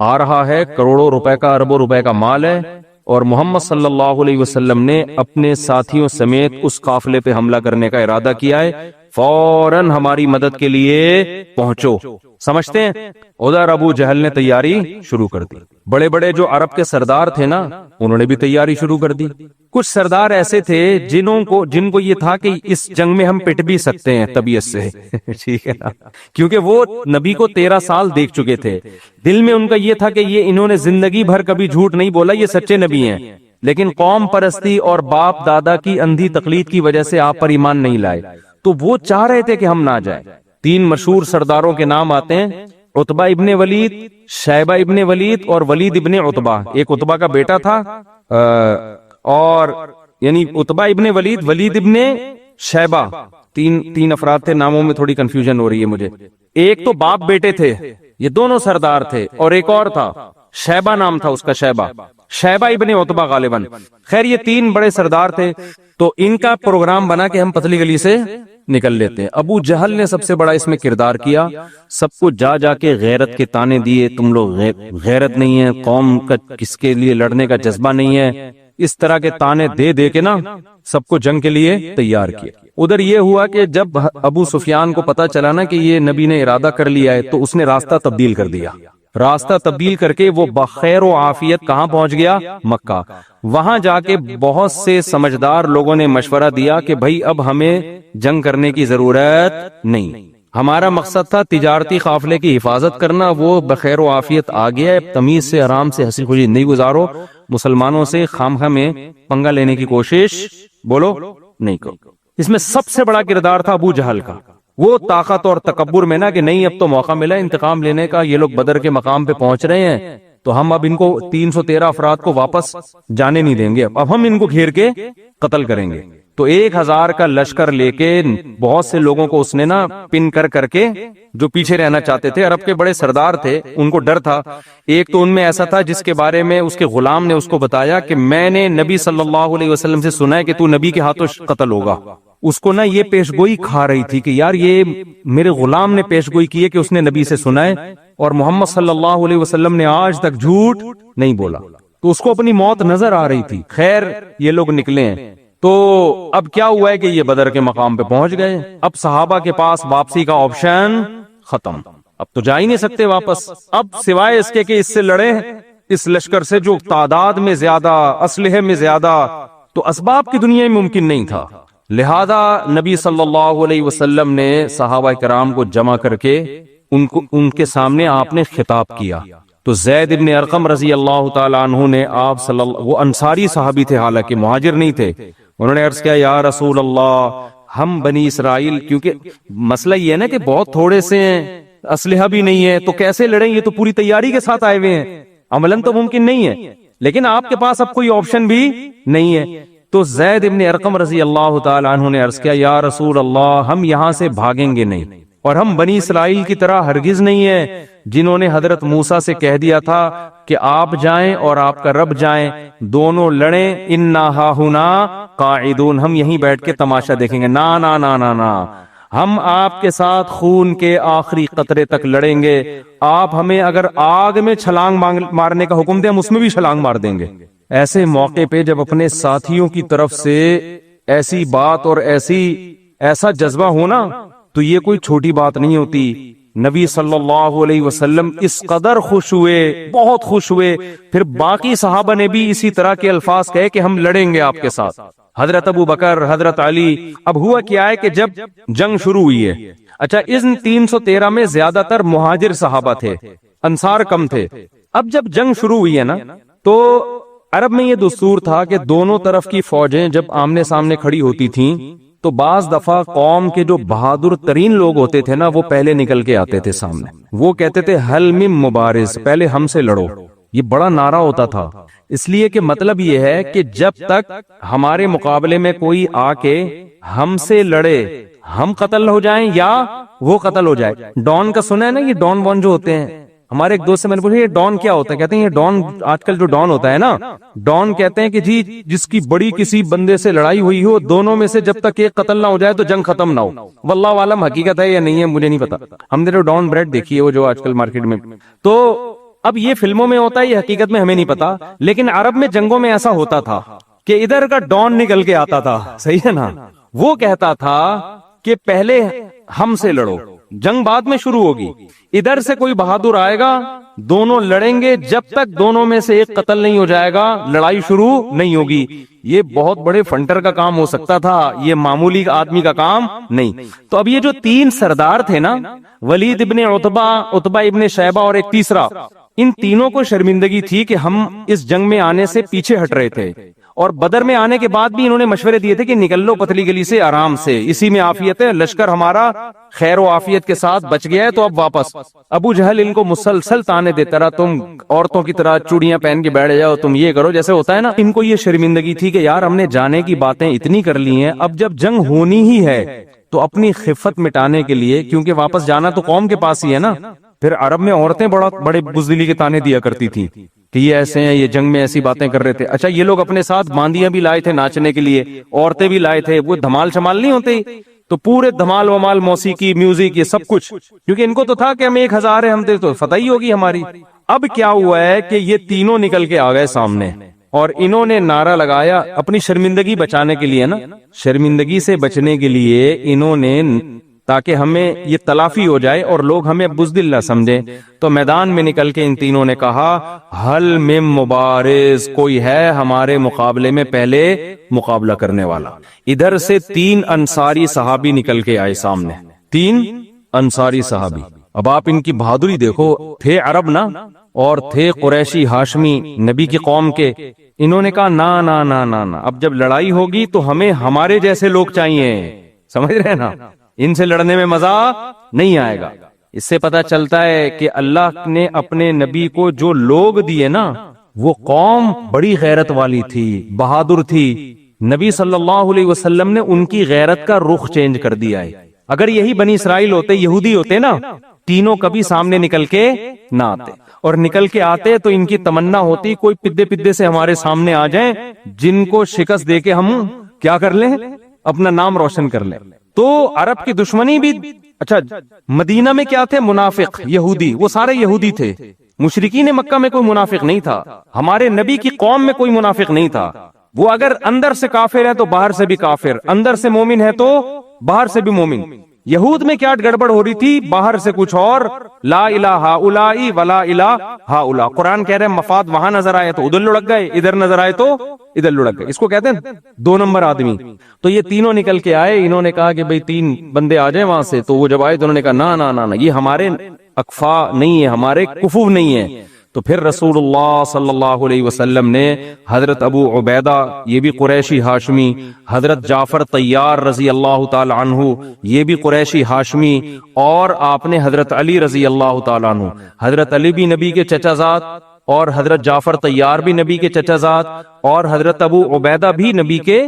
آ رہا ہے، کروڑوں روپے کا، اربوں روپے کا مال ہے، اور محمد صلی اللہ علیہ وسلم نے اپنے ساتھیوں سمیت اس قافلے پہ حملہ کرنے کا ارادہ کیا ہے، فوراً ہماری مدد کے لیے پہنچو. سمجھتے ہیں؟ ادھر ابو جہل نے تیاری شروع کر دی. بڑے بڑے جو عرب کے سردار تھے نا، انہوں نے بھی تیاری شروع کر دی. کچھ سردار ایسے تھے جن کو یہ تھا کہ اس جنگ میں ہم پٹ بھی سکتے ہیں طبیعت سے ٹھیک ہے نا، کیونکہ وہ نبی کو 13 سال دیکھ چکے تھے. دل میں ان کا یہ تھا کہ یہ انہوں نے زندگی بھر کبھی جھوٹ نہیں بولا، یہ سچے نبی ہیں، لیکن قوم پرستی اور باپ دادا کی اندھی تقلید کی وجہ سے آپ پر ایمان نہیں لائے. تو وہ چاہ رہے تھے کہ ہم نہ جائیں. 3 مشہور سرداروں کے نام آتے ہیں: عتبہ ابن ولید، شیبہ ابن ولید اور ولید ابن عتبہ. ایک عتبہ کا بیٹا تھا، اور یعنی عتبہ ابن ولید، ولید ابن شیبہ، تین افراد تھے. ناموں میں تھوڑی کنفیوژن ہو رہی ہے مجھے. ایک تو باپ بیٹے تھے، یہ دونوں سردار تھے، اور ایک اور تھا شیبہ نام تھا اس کا، شیبہ ابن عتبہ غالباً. خیر یہ 3 بڑے سردار تھے. تو ان کا پروگرام بنا کہ ہم پتلی گلی سے نکل لیتے ہیں. ابو جہل نے سب سے بڑا اس میں کردار کیا، سب کو جا کے غیرت کے تانے دیے، تم لوگ غیرت نہیں ہے، قوم کا کس کے لیے لڑنے کا جذبہ نہیں ہے، اس طرح کے تانے دے کے نا سب کو جنگ کے لیے تیار کیا. ادھر یہ ہوا کہ جب ابو سفیان کو پتا چلا نا کہ یہ نبی نے ارادہ کر لیا ہے، تو اس نے راستہ تبدیل کر دیا. راستہ تبدیل کر کے وہ بخیر و عافیت کہاں پہنچ گیا؟ مکہ. وہاں جا کے بہت سے سمجھدار لوگوں نے مشورہ دیا کہ بھائی اب ہمیں جنگ کرنے کی ضرورت نہیں، ہمارا مقصد تھا تجارتی قافلے کی حفاظت کرنا، وہ بخیر و عافیت آ گیا ہے، تمیز سے آرام سے ہنسی خوشی نہیں گزارو، مسلمانوں سے خامخواہ میں پنگا لینے کی کوشش بولو نہیں کرو. اس میں سب سے بڑا کردار تھا ابو جہل کا. وہ طاقت اور تکبر میں نا کہ نہیں اب تو موقع ملا انتقام لینے کا، یہ لوگ بدر کے مقام پہ پہنچ رہے ہیں، تو ہم اب ان کو 313 افراد کو واپس جانے نہیں دیں گے، اب ہم ان کو گھیر کے قتل کریں گے. تو 1000 کا لشکر لے کے بہت سے لوگوں کو اس نے نا پن کر کے جو پیچھے رہنا چاہتے تھے، عرب کے بڑے سردار تھے، ان کو ڈر تھا. ایک تو ان میں ایسا تھا جس کے بارے میں اس کے غلام نے اس کو بتایا کہ میں نے نبی صلی اللہ علیہ وسلم سے سنا ہے کہ تو نبی کے ہاتھوں قتل ہوگا. اس کو نا یہ پیشگوئی کھا رہی تھی کہ یار یہ میرے غلام نے پیشگوئی کی ہے کہ اس نے نبی سے سنا ہے، اور محمد صلی اللہ علیہ وسلم نے آج تک جھوٹ نہیں بولا. تو اس کو اپنی موت نظر آ رہی تھی. خیر یہ لوگ نکلے ہیں. تو اب کیا ہوا ہے کہ یہ بدر کے مقام پہ پہنچ گئے. اب صحابہ کے پاس واپسی کا آپشن ختم، اب تو جا ہی نہیں سکتے واپس، اب سوائے اس کے کہ اس سے لڑے، اس لشکر سے جو تعداد میں زیادہ، اسلحے میں زیادہ، تو اسباب کی دنیا میں ممکن نہیں تھا. لہذا نبی صلی اللہ علیہ وسلم نے صحابہ کرام کو جمع کر کے ان کے سامنے آپ نے خطاب کیا. تو زید ابن ارقم رضی اللہ تعالیٰ عنہ نے آپ صلی اللہ، وہ انصاری صحابی تھے حالانکہ مہاجر نہیں تھے، انہوں نے عرض کیا یا رسول اللہ، ہم بنی اسرائیل، کیونکہ مسئلہ یہ ہے نا کہ بہت تھوڑے سے ہیں، اسلحہ بھی نہیں ہے، تو کیسے لڑیں؟ یہ تو پوری تیاری کے ساتھ آئے ہوئے ہیں، عملاً تو ممکن نہیں ہے، لیکن آپ کے پاس اب کوئی آپشن بھی نہیں ہے. تو زید ابن ارقم رضی اللہ تعالیٰ عنہ نے عرض کیا یا رسول اللہ، ہم یہاں سے بھاگیں گے نہیں، اور ہم بنی اسرائیل کی طرح ہرگز نہیں ہے جنہوں نے حضرت موسیٰ سے کہہ دیا تھا کہ آپ جائیں اور آپ کا رب جائیں، دونوں لڑیں، انا ہاہنا قاعدون، ہم یہیں بیٹھ کے تماشا دیکھیں گے. نا نا نا نا نا، ہم آپ کے ساتھ خون کے آخری قطرے تک لڑیں گے. آپ ہمیں اگر آگ میں چھلانگ مارنے کا حکم دیں، ہم اس میں بھی چھلانگ مار دیں گے. ایسے موقع پہ جب اپنے ساتھیوں کی طرف سے ایسی بات اور ایسا جذبہ ہونا، تو یہ کوئی چھوٹی بات نہیں ہوتی. نبی صلی اللہ علیہ وسلم اس قدر خوش ہوئے، بہت خوش ہوئے. پھر باقی صحابہ نے بھی اسی طرح کے الفاظ کہے کہ ہم لڑیں گے آپ کے ساتھ. حضرت ابو بکر، حضرت علی. اب ہوا کیا ہے کہ جب جنگ شروع ہوئی ہے، اچھا ان 313 میں زیادہ تر مہاجر صحابہ تھے، انصار کم تھے۔ اب جب جنگ شروع ہوئی ہے نا تو عرب میں یہ دستور تھا کہ دونوں طرف کی فوجیں جب آمنے سامنے کھڑی ہوتی تھیں تو بعض دفعہ قوم کے جو بہادر ترین لوگ ہوتے تھے نا وہ پہلے نکل کے آتے تھے سامنے، وہ کہتے تھے حل من مبارز، پہلے ہم سے لڑو۔ یہ بڑا نعرہ ہوتا تھا، اس لیے کہ مطلب یہ ہے کہ جب تک ہمارے مقابلے میں کوئی آ کے ہم سے لڑے، ہم قتل ہو جائیں یا وہ قتل ہو جائے۔ ڈان کا سنا ہے نا، یہ ڈان وان جو ہوتے ہیں، ہمارے ایک دوست سے میں نے پوچھا یہ ڈان کیا ہوتا ہے، کہتے ہیں یہ ڈان آج کل جو ڈان ہوتا ہے نا، ڈان کہتے ہیں کہ جی جس کی بڑی کسی بندے سے لڑائی ہوئی ہو، دونوں میں سے جب تک ایک قتل نہ ہو جائے تو جنگ ختم نہ ہو۔ واللہ عالم حقیقت ہے یا نہیں ہے مجھے نہیں پتا، ہم نے جو ڈان بریڈ دیکھی ہے وہ جو آج کل مارکیٹ میں، تو اب یہ فلموں میں ہوتا ہے، یہ حقیقت میں ہمیں نہیں پتا، لیکن عرب میں جنگوں میں ایسا ہوتا تھا کہ ادھر کا ڈان نکل کے آتا تھا، صحیح ہے نا، وہ کہتا تھا کہ پہلے ہم سے لڑو، جنگ بعد میں شروع ہوگی، ادھر سے کوئی بہادر آئے گا، دونوں لڑیں گے، جب تک دونوں میں سے ایک قتل نہیں ہو جائے گا لڑائی شروع نہیں ہوگی۔ یہ بہت بڑے فنٹر کا کام ہو سکتا تھا، یہ معمولی آدمی کا کام نہیں۔ تو اب یہ جو 3 سردار تھے نا، ولید ابن عتبہ، عتبہ ابن شیبہ اور ایک تیسرا، ان تینوں کو شرمندگی تھی کہ ہم اس جنگ میں آنے سے پیچھے ہٹ رہے تھے، اور بدر میں آنے کے بعد بھی انہوں نے مشورے دیے تھے کہ نکل لو پتلی گلی سے آرام سے، اسی میں عافیت ہے، لشکر ہمارا خیر و عافیت کے ساتھ بچ گیا ہے، تو اب واپس۔ ابو جہل ان کو مسلسل تانے دیتا رہا، تم عورتوں کی طرح چوڑیاں پہن کے بیٹھ جاؤ، تم یہ کرو، جیسے ہوتا ہے نا۔ ان کو یہ شرمندگی تھی کہ یار ہم نے جانے کی باتیں اتنی کر لی ہیں، اب جب جنگ ہونی ہی ہے تو اپنی خفت مٹانے کے لیے، کیونکہ واپس جانا تو قوم کے پاس ہی ہے نا۔ پھر عرب میں عورتیں بڑے بزدلی کے تانے دیا کرتی تھی کہ یہ ایسے ہیں، یہ جنگ میں ایسی باتیں کر رہے تھے۔ اچھا یہ لوگ اپنے ساتھ باندیاں بھی لائے تھے ناچنے کے لیے، عورتیں بھی لائے تھے، وہ دھمال شمال نہیں ہوتے، تو پورے دھمال ومال، موسیقی، میوزک، یہ سب کچھ، کیونکہ ان کو تو تھا کہ ہم 1000 ہیں، ہم تو فتح ہی ہوگی ہماری۔ اب کیا ہوا ہے کہ یہ تینوں نکل کے آ گئے سامنے، اور انہوں نے نعرہ لگایا اپنی شرمندگی بچانے کے لیے نا، شرمندگی سے بچنے کے لیے انہوں نے، تاکہ ہمیں یہ تلافی ہو جائے اور لوگ ہمیں بزدل نہ سمجھیں، تو میدان میں نکل کے ان تینوں نے کہا حل من مبارز، کوئی ہے ہمارے مقابلے میں پہلے مقابلہ کرنے والا۔ ادھر سے 3 انصاری صحابی نکل کے آئے سامنے، 3 انصاری صحابی۔ اب آپ ان کی بہادری دیکھو، تھے عرب نا، اور تھے قریشی ہاشمی نبی کی قوم کے۔ انہوں نے کہا نا نا نا نا نا، اب جب لڑائی ہوگی تو ہمیں ہمارے جیسے لوگ چاہیے، سمجھ رہے ہیں نا، ان سے لڑنے میں مزہ نہیں آئے گا۔ اس سے پتا چلتا ہے کہ اللہ نے اپنے نبی کو جو لوگ دیے نا، وہ قوم بڑی غیرت والی تھی، بہادر تھی۔ نبی صلی اللہ علیہ وسلم نے ان کی غیرت کا رخ چینج کر دیا ہے۔ اگر یہی بنی اسرائیل ہوتے، یہودی ہوتے نا، تینوں کبھی سامنے نکل کے نہ آتے، اور نکل کے آتے تو ان کی تمنا ہوتی کوئی پدے پدے سے ہمارے سامنے آ جائیں جن کو شکست دے کے ہم کیا کر لیں، اپنا نام روشن کر لیں۔ تو عرب کی دشمنی بھی، اچھا مدینہ میں کیا تھے؟ منافق، یہودی، وہ سارے یہودی تھے۔ مشرکین مکہ میں کوئی منافق نہیں تھا، ہمارے نبی کی قوم میں کوئی منافق نہیں تھا۔ وہ اگر اندر سے کافر ہے تو باہر سے بھی کافر، اندر سے مومن ہے تو باہر سے بھی مومن۔ یہود میں کیا گڑبڑ ہو رہی تھی؟ باہر سے کچھ اور، لا الہ ہؤلاء ولا الہ ہؤلاء۔ قرآن کہہ رہے ہیں مفاد وہاں نظر آئے تو ادھر لڑک گئے، ادھر نظر آئے تو ادھر لڑک گئے۔ اس کو کہتے ہیں 2 نمبر آدمی۔ تو یہ تینوں نکل کے آئے، انہوں نے کہا کہ بھئی 3 بندے آ جائیں وہاں سے، تو وہ جب آئے تو انہوں نے کہا نا نا نا، یہ ہمارے اکفا نہیں ہے، ہمارے کفو نہیں ہے۔ تو پھر رسول اللہ صلی اللہ علیہ وسلم نے حضرت ابو عبیدہ، یہ بھی قریشی ہاشمی، حضرت جعفر طیار رضی اللہ تعالی عنہ، یہ بھی قریشی ہاشمی، اور آپ نے حضرت علی رضی اللہ تعالی عنہ، حضرت علی بھی نبی کے چچا زاد، اور حضرت جعفر طیار بھی نبی کے چچا زاد، اور حضرت ابو عبیدہ بھی نبی کے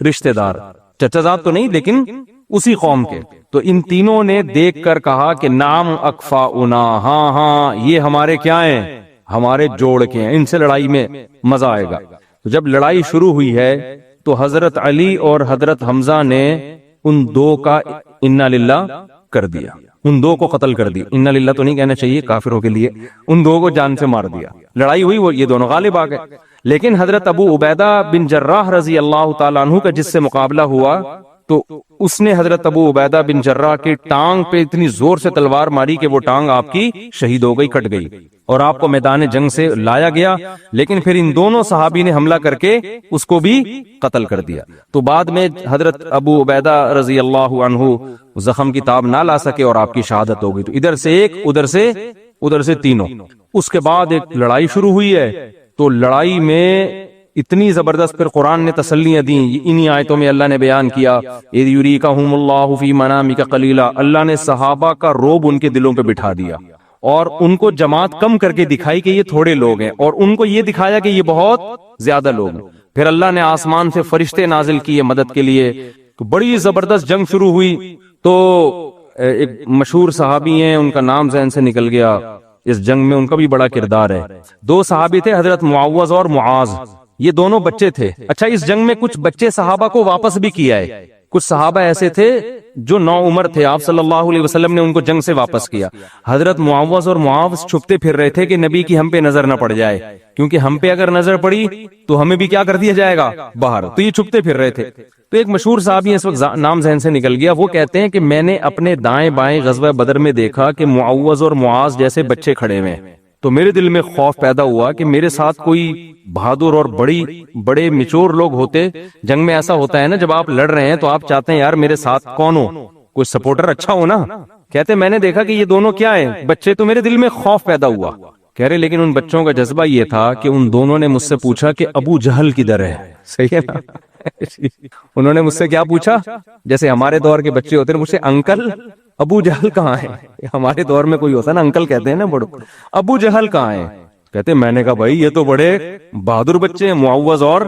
رشتہ دار، چچا زاد تو نہیں لیکن اسی قوم کے۔ تو ان تینوں نے دیکھ کر کہا کہ نام اکفاؤنا، ہاں ہاں یہ ہمارے کیا ہیں، ہمارے جوڑ کے ہیں، ان سے لڑائی میں مزہ آئے گا۔ تو جب لڑائی شروع ہوئی ہے تو حضرت علی اور حضرت حمزہ نے ان 2 کا انا للہ کر دیا، ان 2 کو قتل کر دیا۔ انا للہ تو نہیں کہنا چاہیے کافروں کے لیے، ان 2 کو جان سے مار دیا۔ لڑائی ہوئی، وہ یہ دونوں غالب آ گئے، لیکن حضرت ابو عبیدہ بن جراح رضی اللہ تعالیٰ عنہ کا جس سے مقابلہ ہوا تو اس نے حضرت ابو عبیدہ بن جراح کی ٹانگ پہ اتنی زور سے تلوار ماری کہ وہ ٹانگ آپ کی شہید ہو گئی، کٹ گئی، اور آپ کو میدان جنگ سے لایا گیا، لیکن پھر ان دونوں صحابی نے حملہ کر کے اس کو بھی قتل کر دیا۔ تو بعد میں حضرت ابو عبیدہ رضی اللہ عنہ زخم کی تاب نہ لا سکے اور آپ کی شہادت ہو گئی۔ تو ادھر سے ایک، ادھر سے تینوں۔ اس کے بعد ایک لڑائی شروع ہوئی ہے، تو لڑائی میں اتنی زبردست پھر قرآن نے تسلیاں دیں، انہی آیتوں میں اللہ نے بیان کیا اذ یریکہم اللہ فی منامک قلیلا، اللہ نے صحابہ کا رعب ان کے دلوں پہ بٹھا دیا اور ان کو جماعت کم کر کے دکھائی کہ یہ تھوڑے لوگ ہیں، اور ان کو یہ دکھایا کہ یہ بہت زیادہ لوگ ہیں۔ پھر اللہ نے آسمان سے فرشتے نازل کیے مدد کے لیے، تو بڑی زبردست جنگ شروع ہوئی۔ تو ایک مشہور صحابی ہیں، ان کا نام ذہن سے نکل گیا، اس جنگ میں ان کا بھی بڑا کردار ہے۔ دو صحابی تھے، حضرت معوذ اور معاذ، یہ دونوں بچے تھے۔ اچھا، اس جنگ میں کچھ بچے صحابہ کو واپس بھی کیا ہے، کچھ صحابہ ایسے تھے جو نو عمر تھے، آپ صلی اللہ علیہ وسلم نے ان کو جنگ سے واپس کیا۔ حضرت معوذ اور معاذ چھپتے پھر رہے تھے کہ نبی کی ہم پہ نظر نہ پڑ جائے، کیونکہ ہم پہ اگر نظر پڑی تو ہمیں بھی کیا کر دیا جائے گا، باہر، تو یہ چھپتے پھر رہے تھے۔ تو ایک مشہور صحابی، اس وقت نام ذہن سے نکل گیا، وہ کہتے ہیں کہ میں نے اپنے دائیں بائیں غزوہ بدر میں دیکھا کہ معوذ اور معاذ جیسے بچے کھڑے ہوئے ہیں، تو میرے دل میں خوف پیدا ہوا کہ میرے ساتھ کوئی بہادر اور بڑے میچور لوگ ہوتے۔ جنگ میں ایسا ہوتا ہے نا، جب آپ لڑ رہے ہیں تو آپ چاہتے ہیں یار میرے ساتھ کون ہو، کوئی سپورٹر اچھا ہو نا۔ کہتے میں نے دیکھا کہ یہ دونوں کیا ہیں، بچے، تو میرے دل میں خوف پیدا ہوا۔ کہہ رہے لیکن ان بچوں کا جذبہ یہ تھا کہ ان دونوں نے مجھ سے پوچھا کہ ابو جہل کدھر ہے، صحیح ہے نا؟ انہوں نے مجھ سے کیا پوچھا، جیسے ہمارے دور کے بچے ہوتے ہیں مجھ سے انکل ابو جہل کہاں ہے، ہمارے دور میں کوئی ہوتا ہے نا انکل کہتے ہیں نا بڑوں، ابو جہل کہاں ہے؟ کہتے میں نے کہا بھائی یہ تو بڑے بہادر بچے ہیں، معوذ، اور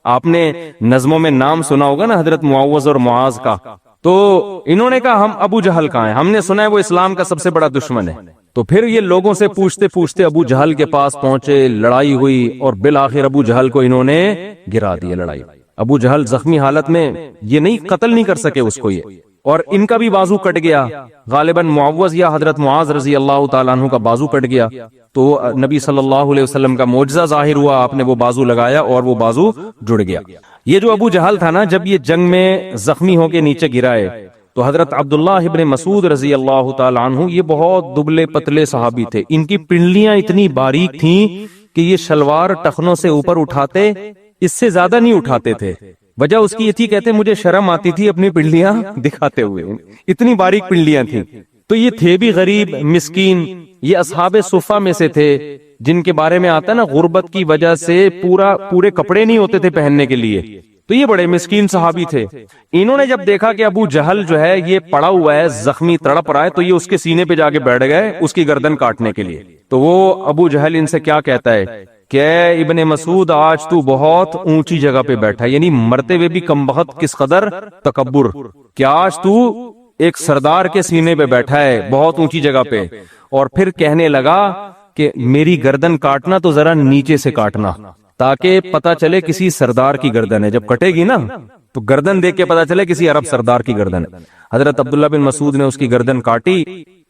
آپ نے نظموں میں نام سنا ہوگا نا حضرت معوذ اور معاذ کا۔ تو انہوں نے کہا ہم ابو جہل کہاں ہیں، ہم نے سنا ہے وہ اسلام کا سب سے بڑا دشمن ہے۔ تو پھر یہ لوگوں سے پوچھتے پوچھتے ابو جہل کے پاس پہنچے، لڑائی ہوئی اور بالآخر ابو جہل کو انہوں نے گرا دیا لڑائی۔ ابو جہل زخمی حالت میں، یہ نہیں قتل نہیں کر سکے اس کو یہ، اور ان کا بھی بازو کٹ گیا، غالباً معوذ یا حضرت معاذ رضی اللہ تعالیٰ عنہ کا بازو کٹ گیا۔ تو نبی صلی اللہ علیہ وسلم کا معجزہ ظاہر ہوا، آپ نے وہ بازو لگایا اور وہ بازو جڑ گیا۔ یہ جو ابو جہل تھا نا، جب یہ جنگ میں زخمی ہو کے نیچے گرائے تو حضرت عبداللہ ابن مسعود رضی اللہ تعالیٰ عنہ، یہ بہت دبلے پتلے صحابی تھے، ان کی پنڈلیاں اتنی باریک تھیں کہ یہ شلوار ٹخنوں سے اوپر اٹھاتے، اس سے زیادہ نہیں اٹھاتے تھے۔ وجہ اس کی یہ تھی، کہتے مجھے شرم آتی تھی اپنی پنڈلیاں دکھاتے ہوئے، اتنی باریک پنڈلیاں تھیں۔ تو یہ تھے بھی غریب مسکین، یہ اصحاب صفہ میں سے تھے جن کے بارے میں آتا ہے نا غربت کی وجہ سے پورے کپڑے نہیں ہوتے تھے پہننے کے لیے، تو یہ بڑے مسکین صحابی تھے۔ انہوں نے جب دیکھا کہ ابو جہل جو ہے یہ پڑا ہوا ہے، زخمی تڑپ رہا ہے، تو یہ اس کے سینے پہ جا کے بیٹھ گئے اس کی گردن کاٹنے کے لیے۔ تو وہ ابو جہل ان سے کیا کہتا ہے کہ اے ابن مسعود، آج تو بہت اونچی جگہ پہ بیٹھا ہے، یعنی مرتے ہوئے بھی کم بخت کس قدر تکبر، کہ آج تو ایک سردار کے سینے پہ بیٹھا ہے بہت اونچی جگہ پہ۔ اور پھر کہنے لگا کہ میری گردن کاٹنا تو ذرا نیچے سے کاٹنا، تاکہ پتا چلے کسی سردار کی گردن ہے، جب کٹے گی نا تو گردن دیکھ کے پتا چلے کسی عرب سردار کی گردن ہے۔ حضرت عبداللہ بن مسعود نے اس کی گردن کاٹی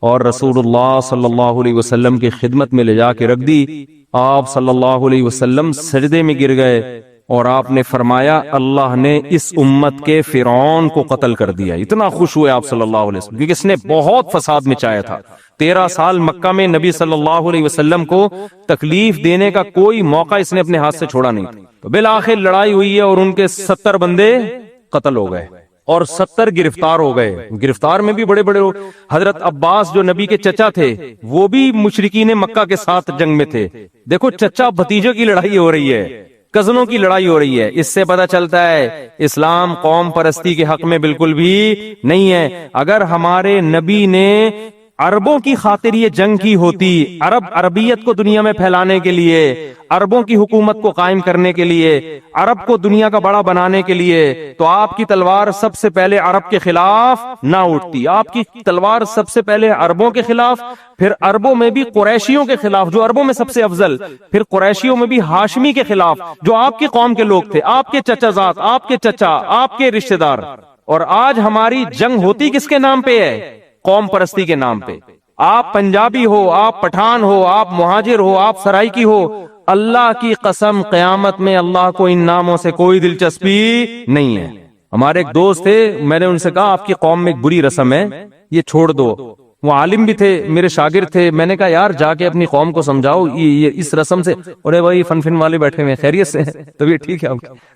اور رسول اللہ صلی اللہ علیہ وسلم کی خدمت میں لے جا کے رکھ دی۔ آپ صلی اللہ علیہ وسلم سجدے میں گر گئے اور آپ نے فرمایا اللہ نے اس امت کے فرعون کو قتل کر دیا۔ اتنا خوش ہوئے آپ صلی اللہ علیہ وسلم، کیونکہ اس نے بہت فساد مچایا تھا۔ 13 سال مکہ میں نبی صلی اللہ علیہ وسلم کو تکلیف دینے کا کوئی موقع اس نے اپنے ہاتھ سے چھوڑا نہیں۔ تو بالآخر لڑائی ہوئی ہے اور ان کے 70 بندے قتل ہو گئے اور 70 گرفتار ہو گئے۔ گرفتار میں بھی بڑے بڑے حضرت عباس جو نبی کے چچا تھے وہ بھی مشرکین مکہ کے ساتھ جنگ میں تھے۔ دیکھو چچا بھتیجوں کی لڑائی ہو رہی ہے، کزنوں کی لڑائی ہو رہی ہے۔ اس سے پتہ چلتا ہے اسلام قوم پرستی کے حق میں بالکل بھی نہیں ہے۔ اگر ہمارے نبی نے عربوں کی خاطر یہ جنگ کی ہوتی، عربیت کو دنیا میں پھیلانے کے لیے، عربوں کی حکومت کو قائم کرنے کے لیے، عرب کو دنیا کا بڑا بنانے کے لیے، تو آپ کی تلوار سب سے پہلے عرب کے خلاف نہ اٹھتی۔ آپ کی تلوار سب سے پہلے عربوں کے خلاف، پھر عربوں میں بھی قریشیوں کے خلاف جو عربوں میں سب سے افضل، پھر قریشیوں میں بھی ہاشمی کے خلاف جو آپ کی قوم کے لوگ تھے، آپ کے چچا زاد، آپ کے چچا، آپ کے رشتہ دار۔ اور آج ہماری جنگ ہوتی کس کے نام پہ ہے؟ قوم پرستی کے نام پہ۔ آپ پنجابی ہو، آپ پٹھان ہو، آپ مہاجر ہو، آپ سرائکی ہو، اللہ کی قسم قیامت میں اللہ کو ان ناموں سے کوئی دلچسپی نہیں ہے۔ ہمارے ایک دوست تھے، میں نے ان سے کہا آپ کی قوم میں ایک بری رسم ہے، یہ چھوڑ دو. وہ عالم بھی تھے، میرے شاگرد تھے. میں نے کہا یار جا کے اپنی قوم کو سمجھاؤ یہ اس رسم سے. اور بھائی فن فن والے بیٹھے ہوئے خیریت سے تو یہ ٹھیک ہے.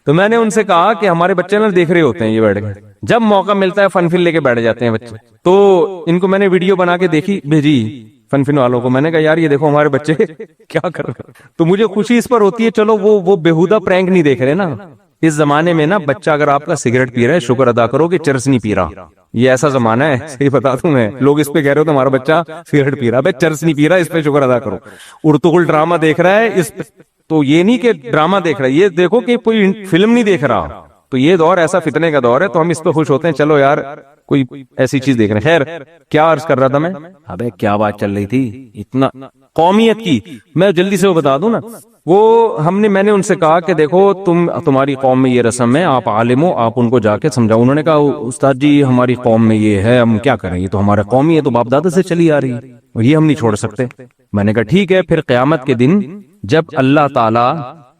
تو میں نے ان سے کہا کہ ہمارے بچے نا دیکھ رہے ہوتے ہیں یہ بیٹھ کے، جب موقع ملتا ہے فن فن لے کے بیٹھ جاتے ہیں بچے. تو ان کو میں نے ویڈیو بنا کے دیکھی بھیجی فن فن والوں کو. میں نے کہا یار یہ دیکھو ہمارے بچے کیا کر رہے. تو مجھے خوشی اس پر ہوتی ہے، چلو وہ بےہودہ پرینک نہیں دیکھ رہے نا. اس زمانے میں نا بچہ اگر آپ کا سگریٹ پی رہا ہے شکر ادا کرو کہ چرس نہیں پی رہا. یہ ایسا زمانہ ہے، صحیح بتا دوں میں. لوگ اس پہ کہہ رہے ہو تو ہمارا بچہ سگریٹ پی رہا ہے، چرس نہیں پی رہا، اس پہ شکر ادا کرو. ارطغرل ڈرامہ دیکھ رہا ہے اس پہ، تو یہ نہیں کہ ڈرامہ دیکھ رہا ہے، یہ دیکھو کہ کوئی فلم نہیں دیکھ رہا. تو یہ دور ایسا فتنے کا دور ہے، تو ہم اس پہ خوش ہوتے ہیں چلو یار کوئی ایسی چیز دیکھ رہے ہیں. خیر کیا عرض کر رہا تھا میں؟ ابے کیا بات چل رہی تھی اتنا قومیت کی، میں جلدی سے وہ بتا دوں نا. میں نے ان سے کہا کہ دیکھو تمہاری قوم میں یہ رسم ہے، آپ عالم ہو، آپ ان کو جا کے سمجھاؤ. انہوں نے کہا استاد جی ہماری قوم میں یہ ہے، ہم کیا کریں، یہ تو ہمارا قومی ہے، تو باپ دادا سے چلی آ رہی ہے، یہ ہم نہیں چھوڑ سکتے. میں نے کہا ٹھیک ہے، پھر قیامت کے دن جب اللہ تعالی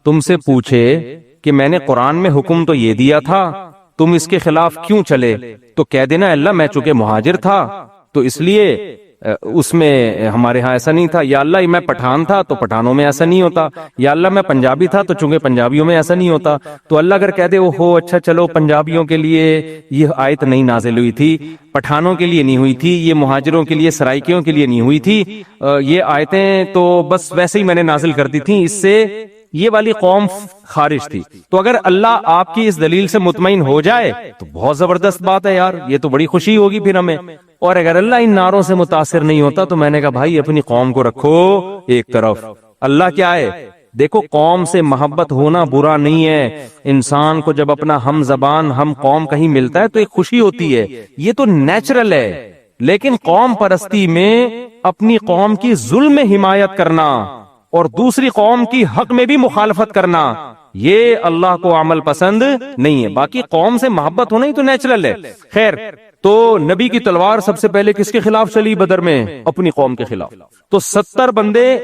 تم سے پوچھے کہ میں نے قرآن میں حکم تو یہ دیا تھا، تم اس کے خلاف کیوں چلے، تو کہہ دینا اللہ میں چونکہ مہاجر تھا تو اس لیے اس میں ہمارے ہاں ایسا نہیں تھا. یا اللہ میں پٹھان تھا تو پٹھانوں میں ایسا نہیں ہوتا. یا اللہ میں پنجابی تھا تو چونکہ پنجابیوں میں ایسا نہیں ہوتا. تو اللہ اگر کہہ دے ہو اچھا چلو پنجابیوں کے لیے یہ آیت نہیں نازل ہوئی تھی، پٹھانوں کے لیے نہیں ہوئی تھی، یہ مہاجروں کے لیے سرائکیوں کے لیے نہیں ہوئی تھی، یہ آیتیں تو بس ویسے ہی میں نے نازل کر دی تھی، اس سے یہ والی قوم خارج تھی. تو اگر اللہ آپ کی اس دلیل سے مطمئن ہو جائے تو بہت زبردست بات ہے یار، یہ تو بڑی خوشی ہوگی پھر ہمیں. اور اگر اللہ ان نعروں سے متاثر نہیں ہوتا تو میں نے کہا بھائی اپنی قوم کو رکھو ایک طرف. اللہ کیا ہے، دیکھو قوم سے محبت ہونا برا نہیں ہے. انسان کو جب اپنا ہم زبان ہم قوم کہیں ملتا ہے تو ایک خوشی ہوتی ہے، یہ تو نیچرل ہے. لیکن قوم پرستی میں اپنی قوم کی ظلم میں حمایت کرنا اور دوسری قوم کی حق میں بھی مخالفت کرنا، یہ اللہ کو عمل پسند نہیں ہے. باقی قوم سے محبت ہونا ہی تو نیچرل ہے. خیر تو نبی کی تلوار سب سے پہلے کس کے خلاف چلی بدر میں؟ اپنی قوم کے خلاف. تو 70 بندے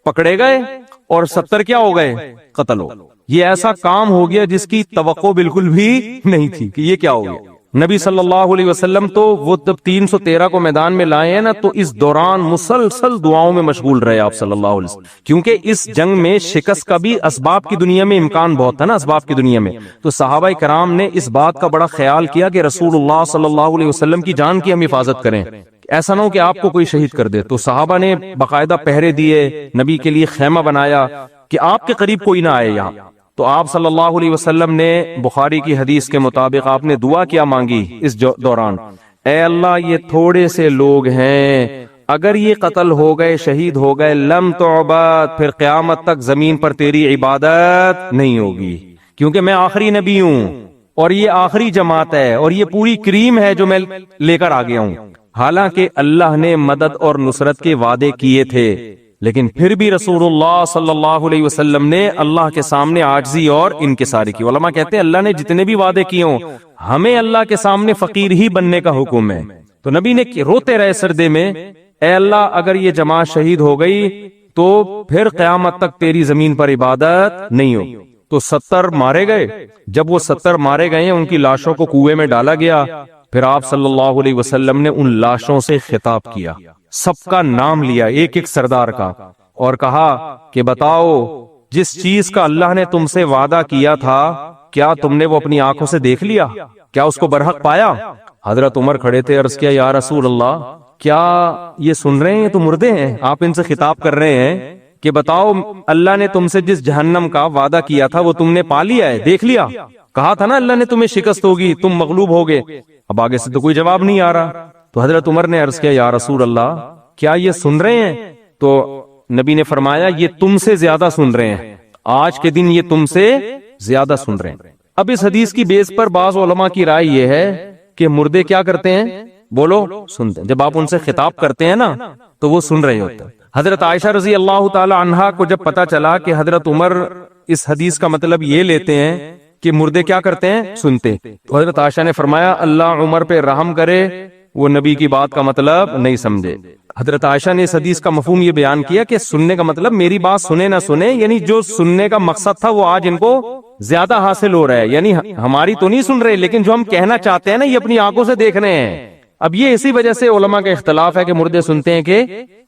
پکڑے گئے اور 70 کیا ہو گئے؟ قتل ہو. یہ ایسا کام ہو گیا جس کی توقع بالکل بھی نہیں تھی کہ یہ کیا ہو گیا. نبی صلی اللہ علیہ وسلم تو وہ جب 313 کو میدان میں لائے ہیں نا تو اس دوران مسلسل دعاؤں میں مشغول رہے آپ صلی اللہ علیہ وسلم، کیونکہ اس جنگ میں شکست کا بھی اسباب کی دنیا میں امکان بہت تھا نا، اسباب کی دنیا میں. تو صحابہ کرام نے اس بات کا بڑا خیال کیا کہ رسول اللہ صلی اللہ علیہ وسلم کی جان کی ہم حفاظت کریں، ایسا نہ ہو کہ آپ کو کوئی شہید کر دے. تو صحابہ نے باقاعدہ پہرے دیے، نبی کے لیے خیمہ بنایا کہ آپ کے قریب کوئی نہ آئے یہاں. تو آپ صلی اللہ علیہ وسلم نے بخاری کی حدیث کے مطابق آپ نے دعا کیا مانگی اس دوران، اے اللہ یہ تھوڑے سے لوگ ہیں، اگر یہ قتل ہو گئے شہید ہو گئے لم تعبد، پھر قیامت تک زمین پر تیری عبادت نہیں ہوگی، کیونکہ میں آخری نبی ہوں اور یہ آخری جماعت ہے اور یہ پوری کریم ہے جو میں لے کر آ گیا ہوں. حالانکہ اللہ نے مدد اور نصرت کے وعدے کیے تھے، لیکن پھر بھی رسول اللہ صلی اللہ علیہ وسلم نے اللہ کے سامنے عاجزی اور انکساری کی. علماء کہتے ہیں اللہ نے جتنے بھی وعدے کیے ہوں ہمیں اللہ کے سامنے فقیر ہی بننے کا حکم ہے. تو نبی نے روتے رہے سردے میں، اے اللہ اگر یہ جماعت شہید ہو گئی تو پھر قیامت تک تیری زمین پر عبادت نہیں ہوگی. تو 70 مارے گئے. جب وہ 70 مارے گئے ان کی لاشوں کو کنویں میں ڈالا گیا. پھر آپ صلی اللہ علیہ وسلم نے ان لاشوں سے خطاب کیا، سب کا نام لیا ایک ایک سردار کا، اور کہا کہ بتاؤ جس چیز کا اللہ نے تم سے وعدہ کیا تھا کیا تم نے وہ اپنی آنکھوں سے دیکھ لیا؟ کیا اس کو برحق پایا؟ حضرت عمر کھڑے تھے، عرض کیا یا رسول اللہ کیا یہ سن رہے ہیں؟ تو مردے ہیں، آپ ان سے خطاب کر رہے ہیں کہ بتاؤ اللہ نے تم سے جس جہنم کا وعدہ کیا تھا وہ تم نے پا لیا ہے، دیکھ لیا؟ کہا تھا نا اللہ نے تمہیں شکست ہوگی، تم مغلوب ہوگے. اب آگے سے تو کوئی جواب نہیں آ رہا. تو حضرت عمر نے عرض کیا یا رسول اللہ کیا یہ سن رہے ہیں؟ تو نبی نے فرمایا یہ تم سے زیادہ سن رہے ہیں، آج کے دن یہ تم سے زیادہ سن رہے ہیں. اب اس حدیث کی بیس پر بعض علماء کی رائے یہ ہے کہ مردے کیا کرتے ہیں؟ بولو سنتے ہیں. جب آپ ان سے خطاب کرتے ہیں نا تو وہ سن رہے ہوتے ہیں. حضرت عائشہ رضی اللہ تعالی عنہا کو جب پتا چلا کہ حضرت عمر اس حدیث کا مطلب یہ لیتے ہیں کہ مردے کیا کرتے ہیں؟ سنتے. تو حضرت عائشہ نے فرمایا اللہ عمر پہ رحم کرے، وہ نبی کی بات کا مطلب نہیں سمجھے. حضرت عائشہ نے اس حدیث کا مفہوم یہ بیان کیا کہ سننے کا مطلب میری بات سنے نہ سنے، یعنی جو سننے کا مقصد تھا وہ آج ان کو زیادہ حاصل ہو رہا ہے، یعنی ہماری تو نہیں سن رہے، لیکن جو ہم کہنا چاہتے ہیں نا یہ اپنی آنکھوں سے دیکھ رہے ہیں۔ اب یہ اسی وجہ سے علماء کا اختلاف ہے کہ مردے سنتے ہیں کہ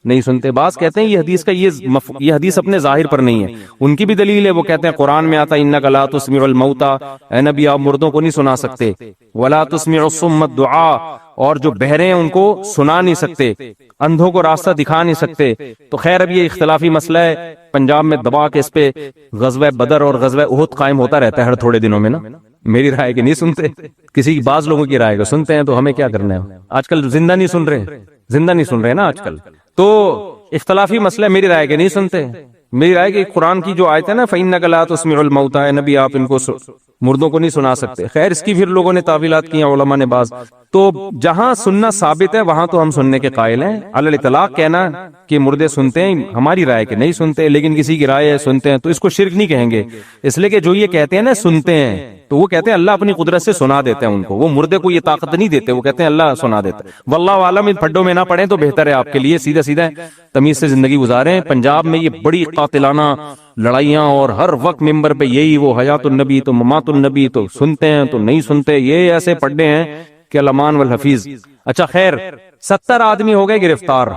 نہیں سنتے۔ بعض کہتے ہیں یہ حدیث کا یہ حدیث اپنے ظاہر پر نہیں ہے، ان کی بھی دلیل ہے، وہ کہتے ہیں قرآن میں آتا انک لا تسمع الموتى، اے نبی آپ مردوں کو نہیں سنا سکتے، ولا تسمع الصم الدعاء، اور جو بہرے ہیں ان کو سنا نہیں سکتے، اندھوں کو راستہ دکھا نہیں سکتے۔ تو خیر اب یہ اختلافی مسئلہ ہے، پنجاب میں دبا کے اس پہ غزوہ بدر اور غزوہ احد قائم ہوتا رہتا ہے ہر تھوڑے دنوں میں نا۔ میری رائے کے نہیں سنتے، کسی بعض لوگوں کی رائے کو سنتے ہیں، تو ہمیں کیا کرنا ہے؟ آج کل زندہ نہیں سن رہے نا آج کل، تو اختلافی مسئلہ میری رائے کے نہیں سنتے۔ میری رائے کہ قرآن کی جو آیت ہے نا فَإِنَّكَ لَا تُسْمِعُ الْمَوْتَى، اے نبی آپ ان کو مردوں کو نہیں سنا سکتے۔ خیر اس کی پھر لوگوں نے تعویلات کی ہیں علماء نے بعض، تو جہاں سننا ثابت ہے وہاں تو ہم سننے کے قائل ہیں۔ علی الاطلاق کہنا کہ مردے سنتے ہیں ہماری رائے کے نہیں سنتے، لیکن کسی کی رائے ہے سنتے ہیں، تو اس کو شرک نہیں کہیں گے، اس لیے کہ جو یہ کہتے ہیں نا سنتے ہیں، تو وہ کہتے ہیں اللہ اپنی قدرت سے سنا دیتے ہیں ان کو، وہ مردے کو یہ طاقت نہیں دیتے، وہ کہتے ہیں اللہ سنا دیتا ہے۔ واللہ عالم ان پھڈوں میں نہ پڑیں تو بہتر ہے آپ کے لیے، سیدھا سیدھا تمیز سے زندگی گزاریں۔ پنجاب میں یہ بڑی قاتلانہ لڑائیاں، اور ہر وقت ممبر پہ یہی، وہ حیات النبی تو ممات النبی، تو سنتے ہیں تو نہیں سنتے، یہ ایسے پڑھے ہیں کہ الامان والحفیظ۔ اچھا خیر 70 آدمی ہو گئے گرفتار،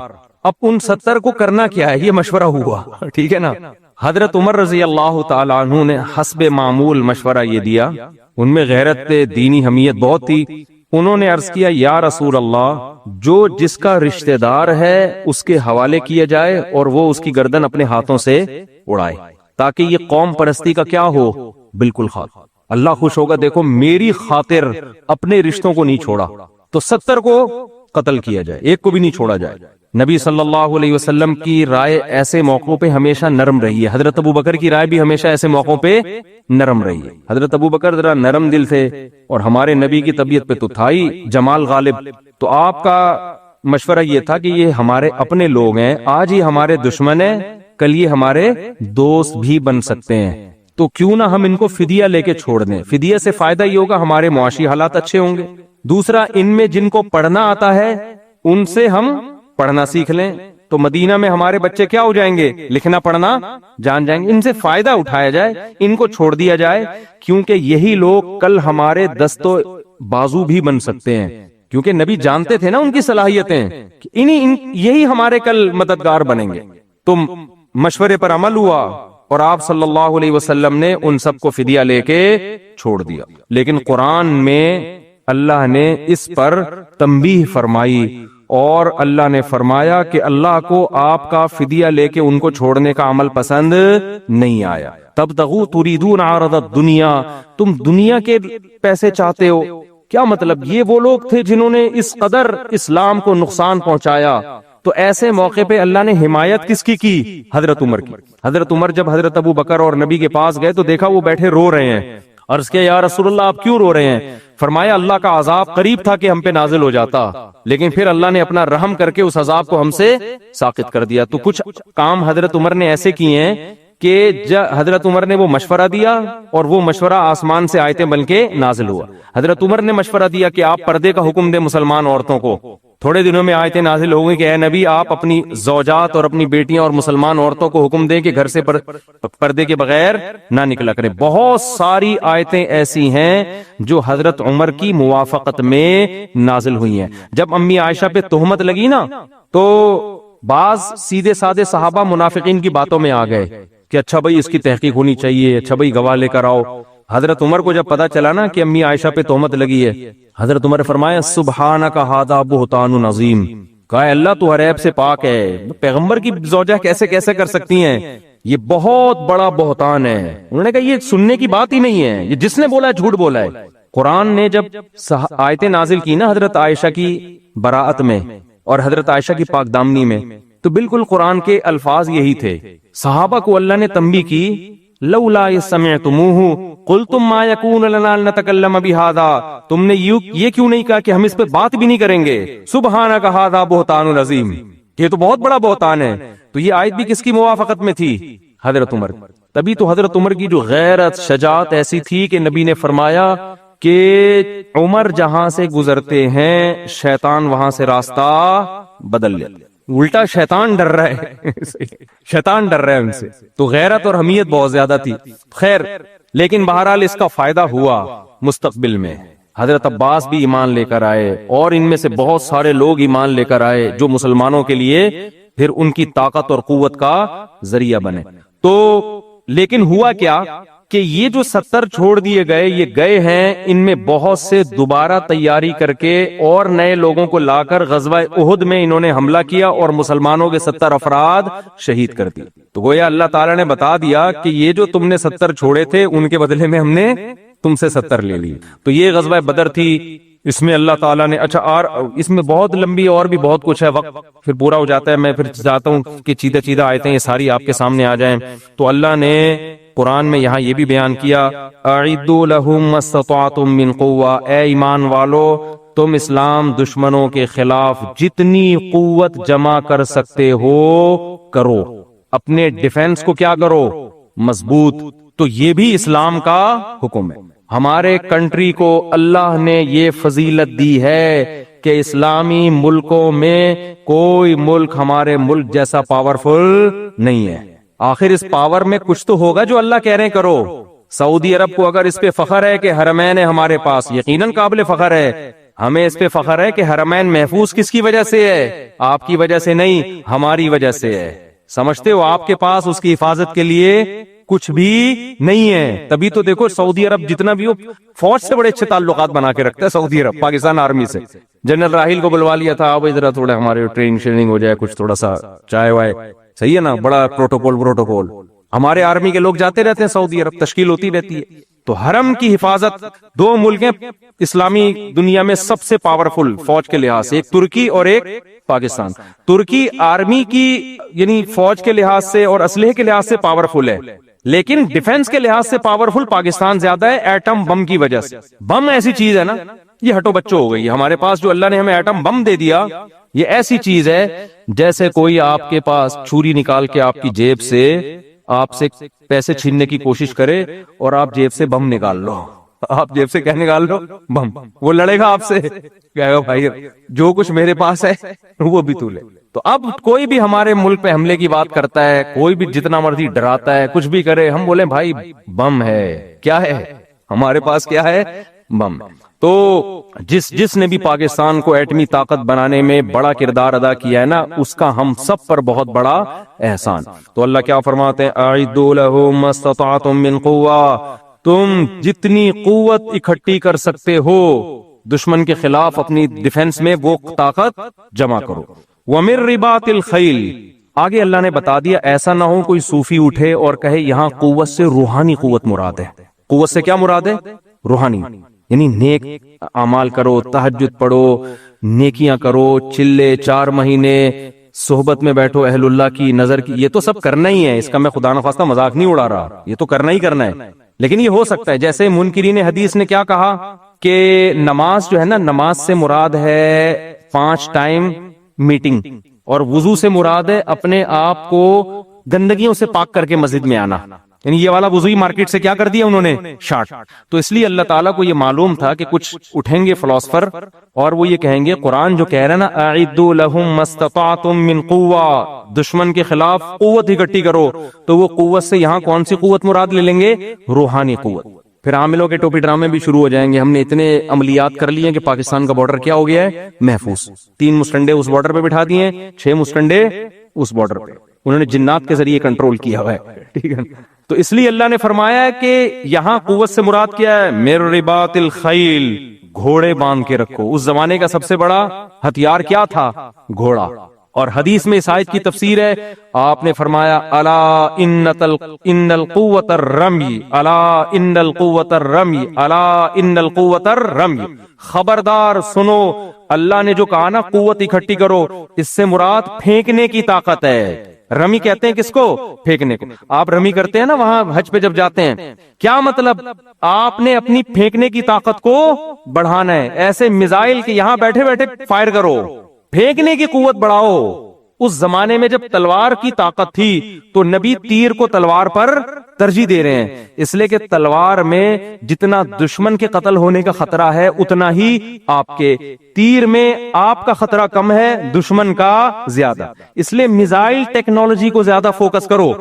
اب ان 70 کو کرنا کیا ہے؟ یہ مشورہ ہوا، ٹھیک ہے نا۔ حضرت عمر رضی اللہ تعالی عنہ نے حسب معمول مشورہ یہ دیا، ان میں غیرت دینی حمیت بہت تھی۔ انہوں نے عرض کیا یا رسول اللہ، جو جس کا رشتہ دار ہے اس کے حوالے کیا جائے اور وہ اس کی گردن اپنے ہاتھوں سے اڑائے، تاکہ یہ قوم پرستی کا کیا ہو، بالکل خاص، اللہ خوش ہوگا۔ دیکھو میری خاطر اپنے رشتوں کو نہیں چھوڑا، تو 70 کو قتل کیا جائے، ایک کو بھی نہیں چھوڑا جائے۔ نبی صلی اللہ علیہ وسلم کی رائے ایسے موقعوں پہ ہمیشہ نرم رہی ہے، حضرت ابو بکر کی رائے بھی ہمیشہ ایسے موقعوں پہ نرم رہی ہے۔ حضرت ابو بکر ذرا نرم دل تھے، اور ہمارے نبی کی طبیعت پہ تو تھا ہی جمال غالب، تو آپ کا مشورہ یہ تھا کہ یہ ہمارے اپنے لوگ ہیں، آج ہی ہمارے دشمن ہیں، کل یہ ہمارے دوست بھی بن سکتے ہیں، تو کیوں نہ ہم ان کو فدیہ لے کے چھوڑ دیں۔ فدیہ سے فائدہ یہ ہوگا ہمارے معاشی حالات اچھے ہوں گے، دوسرا ان میں جن کو پڑھنا آتا ہے ان سے ہم پڑھنا سیکھ لیں، تو مدینہ میں ہمارے بچے کیا ہو جائیں گے، لکھنا پڑھنا جان جائیں گے، ان سے فائدہ اٹھایا جائے، ان کو چھوڑ دیا جائے، کیونکہ یہی لوگ کل ہمارے دست و بازو بھی بن سکتے ہیں، کیونکہ نبی جانتے تھے نا ان کی صلاحیتیں، یہی ہمارے کل مددگار بنیں گے۔ تو مشورے پر عمل ہوا، اور آپ صلی اللہ علیہ وسلم نے ان سب کو فدیہ لے کے چھوڑ دیا۔ لیکن قرآن میں اللہ نے اس پر تنبیہ فرمائی، اور اللہ نے فرمایا کہ اللہ کو آپ کا فدیہ لے کے ان کو چھوڑنے کا عمل پسند نہیں آیا۔ تبتغوا تریدون عرض الدنیا، تم دنیا کے پیسے چاہتے ہو۔ کیا مطلب؟ یہ وہ لوگ تھے جنہوں نے اس قدر اسلام کو نقصان پہنچایا، تو ایسے موقع پہ اللہ نے حمایت کس کی؟ حضرت عمر کی۔ حضرت عمر جب حضرت ابو بکر اور نبی کے پاس گئے تو دیکھا وہ بیٹھے رو رہے ہیں، عرض کیا یا رسول اللہ آپ کیوں رو رہے ہیں؟ فرمایا اللہ کا عذاب قریب تھا کہ ہم پہ نازل ہو جاتا، لیکن پھر اللہ نے اپنا رحم کر کے اس عذاب کو ہم سے ساقط کر دیا۔ تو کچھ کام حضرت عمر نے ایسے کیے ہیں کہ حضرت عمر نے وہ مشورہ دیا، اور وہ مشورہ آسمان سے آیتیں بن کے نازل ہوا۔ حضرت عمر نے مشورہ دیا کہ آپ پردے کا حکم دیں مسلمان عورتوں کو، تھوڑے دنوں میں آیتیں نازل ہو گئی کہ اے نبی آپ اپنی زوجات اور اپنی بیٹیاں اور مسلمان عورتوں کو حکم دیں کہ گھر سے پردے کے بغیر نہ نکلا کریں۔ بہت ساری آیتیں ایسی ہیں جو حضرت عمر کی موافقت میں نازل ہوئی ہیں۔ جب امی عائشہ پہ تہمت لگی نا، تو بعض سیدھے سادے صحابہ منافقین کی باتوں میں آ گئے کہ اچھا بھائی اس کی تحقیق ہونی چاہیے، اچھا بھائی گواہ لے کر آؤ۔ حضرت عمر کو جب پتا چلا نا کہ امی عائشہ پہ تہمت لگی ہے، حضرت عمر نے فرمایا سبحانک ھذا بہتان عظیم، کہا اللہ تو ہر عیب سے پاک ہے، پیغمبر کی زوجہ کیسے کر سکتی ہیں، یہ بہت بڑا بہتان ہے۔ انہوں نے کہا یہ سننے کی بات ہی نہیں ہے، یہ جس نے بولا ہے جھوٹ بولا ہے۔ قرآن نے جب آیتیں نازل کی نا حضرت عائشہ کی براءت میں اور حضرت عائشہ کی پاک دامنی میں، تو بالکل قرآن کے الفاظ یہی تھے۔ صحابہ کو اللہ نے تنبیہ کی لولا سمعتموہ قلتم ما یکون لنا ان نتکلم بہذا، تم نے یہ کیوں نہیں کہا کہ ہم اس پہ بات بھی نہیں کریں گے، سبحانک ھذا بہتان عظیم، یہ تو بہت بڑا بہتان ہے۔ تو یہ آیت بھی کس کی موافقت میں تھی؟ حضرت عمر۔ تبھی تو حضرت عمر کی جو غیرت شجاعت ایسی تھی کہ نبی نے فرمایا کہ عمر جہاں سے گزرتے ہیں شیطان وہاں سے راستہ بدل لیتا، الٹا شیطان ڈر رہا ہے شیطان ڈر رہا ہے ان سے۔ تو غیرت اور حمیت بہت زیادہ تھی۔ خیر لیکن بہرحال اس کا فائدہ ہوا مستقبل میں. حضرت عباس بھی ایمان لے کر آئے اور ان میں سے بہت سارے لوگ ایمان لے کر آئے جو مسلمانوں کے لیے پھر ان کی طاقت اور قوت کا ذریعہ بنے. تو لیکن ہوا کیا کہ یہ جو 70 چھوڑ دیے گئے یہ گئے ہیں، ان میں بہت سے دوبارہ تیاری کر کے اور نئے لوگوں کو لا کر غزوہ احد میں انہوں نے حملہ کیا اور مسلمانوں کے 70 افراد شہید کر دیے. تو گویا اللہ تعالیٰ نے بتا دیا کہ یہ جو تم نے 70 چھوڑے تھے ان کے بدلے میں ہم نے تم سے 70 لے لی. تو یہ غزوہ بدر تھی. اس میں اللہ تعالیٰ نے اور اس میں بہت لمبی اور بھی بہت کچھ ہے، وقت پھر پورا ہو جاتا ہے. میں پھر چاہتا ہوں کہ چیدہ آیتیں یہ ساری آپ کے سامنے آ جائیں. تو اللہ نے قرآن میں یہاں یہ بھی بیان کیا، اعدوا لهم ما استطعتم من قوة، اے ایمان والو تم اسلام دشمنوں کے خلاف جتنی قوت جمع کر سکتے ہو کرو، اپنے ڈیفنس کو کیا کرو، مضبوط. تو یہ بھی اسلام کا حکم ہے. ہمارے کنٹری کو اللہ نے یہ فضیلت دی ہے کہ اسلامی ملکوں میں کوئی ملک ہمارے ملک جیسا پاورفل نہیں ہے. آخر اس پاور میں کچھ تو ہوگا جو اللہ کہہ رہے ہیں کرو. سعودی عرب کو اگر اس پہ فخر ہے کہ حرمین ہے ہمارے پاس، یقیناً قابل فخر ہے. ہمیں اس پہ فخر ہے کہ حرمین محفوظ کس کی وجہ سے ہے؟ آپ کی وجہ سے نہیں، ہماری وجہ سے ہے. سمجھتے ہو آپ کے پاس اس کی حفاظت کے لیے کچھ بھی نہیں ہے. تبھی تو دیکھو سعودی عرب جتنا بھی ہو فوج سے بڑے اچھے تعلقات بنا کے رکھتا ہے سعودی عرب پاکستان آرمی سے. جنرل راحیل کو بلوا لیا تھا، اب ذرا تھوڑا ہمارے ٹریننگ شریننگ ہو جائے، کچھ تھوڑا سا چائے وائے، صحیح ہے نا، بڑا پروٹوکول. ہمارے آرمی کے لوگ جاتے رہتے ہیں سعودی عرب، تشکیل ہوتی رہتی ہے. تو حرم کی حفاظت دو ملک ہیں اسلامی دنیا میں سب سے پاورفل فوج کے لحاظ سے، ایک ترکی اور ایک پاکستان. ترکی آرمی کی یعنی فوج کے لحاظ سے اور اسلحے کے لحاظ سے پاورفل ہے، لیکن ڈیفنس کے لحاظ سے پاورفل پاکستان زیادہ ہے ایٹم بم کی وجہ سے. بم ایسی چیز ہے نا، یہ ہٹو بچوں ہو گئی ہمارے پاس. جو اللہ نے ہمیں ایٹم بم دے دیا یہ ایسی چیز ہے جیسے کوئی آپ کے پاس چھری نکال کے آپ کی جیب سے آپ سے پیسے چھیننے کی کوشش کرے اور آپ جیب سے بم نکال لو. آپ جیب سے کیا نکال لو؟ بم. وہ لڑے گا آپ سے، کہے گا بھائی جو کچھ میرے پاس ہے وہ بھی تو لے. تو اب کوئی بھی ہمارے ملک پہ حملے کی بات کرتا ہے، کوئی بھی جتنا مرضی ڈراتا ہے، کچھ بھی کرے، ہم بولیں بھائی بم ہے. کیا ہے ہمارے پاس؟ کیا ہے؟ بم. تو جس نے بھی پاکستان کو ایٹمی طاقت بنانے میں بڑا کردار ادا کیا ہے نا، اس کا ہم سب پر بہت بڑا احسان. تو اللہ کیا فرماتے ہیں، اعدوا لهم ما استطعتم من قوة، تم جتنی قوت اکٹھی کر سکتے ہو دشمن کے خلاف اپنی ڈیفنس میں وہ طاقت جمع کرو. ومن رباط الخیل، آگے اللہ نے بتا دیا ایسا نہ ہو کوئی صوفی اٹھے اور کہے یہاں قوت سے روحانی قوت مراد ہے. قوت سے کیا مراد ہے؟ روحانی، یعنی نیک اعمال کرو، تہجد پڑھو، نیکیاں کرو، چلے 4 مہینے صحبت میں بیٹھو اہل اللہ کی نظر کی. یہ تو سب کرنا ہی ہے، اس کا میں خدا نخواستہ مذاق نہیں اڑا رہا، یہ تو کرنا ہی کرنا ہے. لیکن یہ ہو سکتا ہے جیسے منکرین حدیث نے کیا کہا کہ نماز جو ہے نا، نماز سے مراد ہے 5 ٹائم میٹنگ، اور وضو سے مراد ہے اپنے آپ کو گندگیوں سے پاک کر کے مسجد میں آنا. یعنی یہ والا وضوئی مارکیٹ سے کیا کر دیا انہوں نے؟ شارٹ. تو اس لیے اللہ تعالیٰ کو یہ معلوم تھا کہ کچھ اٹھیں گے فلاسفر اور وہ یہ کہیں گے قرآن جو کہہ رہا ہے نا اعدوا لهم ما استطعتم من قوة، دشمن کے خلاف قوت اکٹھی کرو، تو وہ قوت سے یہاں کون سی قوت مراد لے لیں گے؟ روحانی قوت. پھر عاملوں کے ٹوپی ڈرامے بھی شروع ہو جائیں گے. ہم نے اتنے عملیات کر لیے کہ پاکستان کا بارڈر کیا ہو گیا ہے؟ محفوظ. 3 مسٹنڈے اس بارڈر پہ بٹھا دیے، 6 مسٹنڈے اس بارڈر پہ انہوں نے جنات کے ذریعے کنٹرول کیا ہوا ہے. ٹھیک ہے. تو اس لیے اللہ نے فرمایا ہے کہ یہاں قوت سے مراد کیا ہے؟ من رباط الخیل، گھوڑے باندھ کے رکھو. اس زمانے کا سب سے بڑا ہتھیار کیا تھا؟ گھوڑا. اور حدیث میں اس آیت کی تفسیر ہے، آپ نے فرمایا الا ان القوۃ الرمی، الا ان القوۃ الرمی، الا ان القوۃ الرمی. خبردار سنو، اللہ نے جو کہا نا قوت اکٹھی کرو، اس سے مراد پھینکنے کی طاقت ہے. رمی کہتے ہیں کس کو؟ پھینکنے کو. آپ رمی کرتے ہیں نا وہاں حج پہ جب جاتے ہیں، کیا مطلب؟ آپ نے اپنی پھینکنے کی طاقت کو بڑھانا ہے. ایسے میزائل کہ یہاں بیٹھے بیٹھے فائر کرو، پھینکنے کی قوت بڑھاؤ. اس زمانے میں جب تلوار کی طاقت تھی تو نبی تیر کو تلوار پر ترجیح دے رہے ہیں، اس لیے کہ تلوار میں جتنا دشمن کے قتل ہونے کا خطرہ ہے اتنا ہی آپ کے تیر میں آپ کا خطرہ کم ہے، دشمن کا زیادہ. اس لیے میزائل ٹیکنالوجی کو زیادہ فوکس کرو.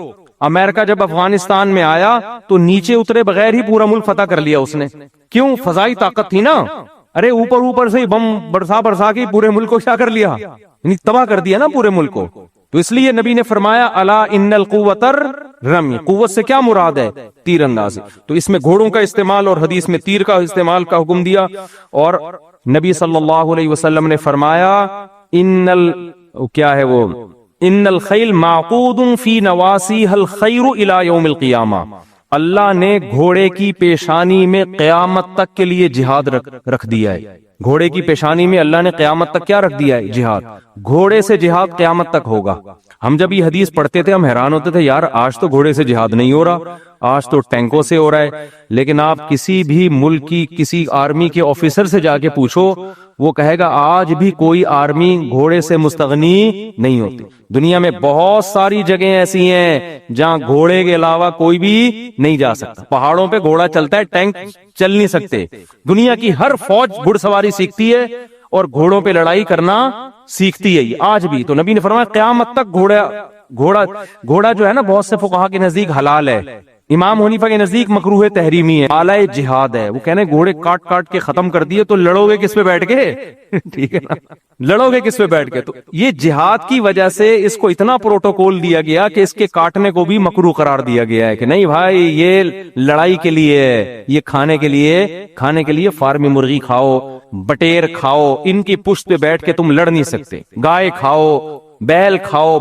امریکہ جب افغانستان میں آیا تو نیچے اترے بغیر ہی پورا ملک فتح کر لیا اس نے. کیوں؟ فضائی طاقت تھی نا. ارے اوپر سے بم برسا کے پورے ملک کو کیا کر لیا, یعنی تباہ کر دیا نا پورے ملک کو. تو اس لیے نبی نے فرمایا الا ان القوۃ الرمی, قوت سے کیا مراد ہے؟ تیر اندازی. تو اس میں گھوڑوں کا استعمال اور حدیث میں تیر کا استعمال کا حکم دیا. اور نبی صلی اللہ علیہ وسلم نے فرمایا ان الخیل معقود فی نواسیھا الخیر الی یوم القیامہ. اللہ نے گھوڑے کی پیشانی میں قیامت تک کے لیے جہاد رکھ دیا ہے. گھوڑے کی پیشانی میں اللہ نے قیامت تک کیا رکھ دیا ہے؟ جہاد. گھوڑے سے جہاد قیامت تک ہوگا. ہم جب یہ حدیث پڑھتے تھے ہم حیران ہوتے تھے, یار آج تو گھوڑے سے جہاد نہیں ہو رہا, آج تو ٹینکوں سے ہو رہا ہے. لیکن آپ کسی بھی ملک کی کسی آرمی کے آفیسر سے جا کے پوچھو, وہ کہے گا آج بھی کوئی آرمی گھوڑے سے مستغنی نہیں ہوتی. دنیا میں بہت ساری جگہیں ایسی ہیں جہاں گھوڑے کے علاوہ کوئی بھی نہیں جا سکتا. پہاڑوں پہ گھوڑا چلتا ہے, ٹینک چل نہیں سکتے. دنیا کی ہر فوج گھڑ سواری سیکھتی ہے اور گھوڑوں پہ لڑائی کرنا سیکھتی ہے آج بھی. تو نبی نے فرمایا قیامت تک گھوڑا جو ہے نا, بہت سے فقہا کے نزدیک حلال ہے, امام حنیفہ کے نزدیک مکروہ تحریمی ہے, اعلی جہاد ہے. وہ کہنے گھوڑے کاٹ کے ختم کر دیے تو لڑو گے کس پہ بیٹھ کے؟ ٹھیک ہے نا, لڑو گے کس پہ بیٹھ کے؟ تو یہ جہاد کی وجہ سے اس کو اتنا پروٹوکول دیا گیا کہ اس کے کاٹنے کو بھی مکروہ قرار دیا گیا ہے کہ نہیں بھائی یہ لڑائی کے لیے ہے, یہ کھانے کے لیے فارمی مرغی کھاؤ, بٹیر کھاؤ, ان کی پشت پہ بیٹھ کے تم لڑ نہیں سکتے. گائے کھاؤ,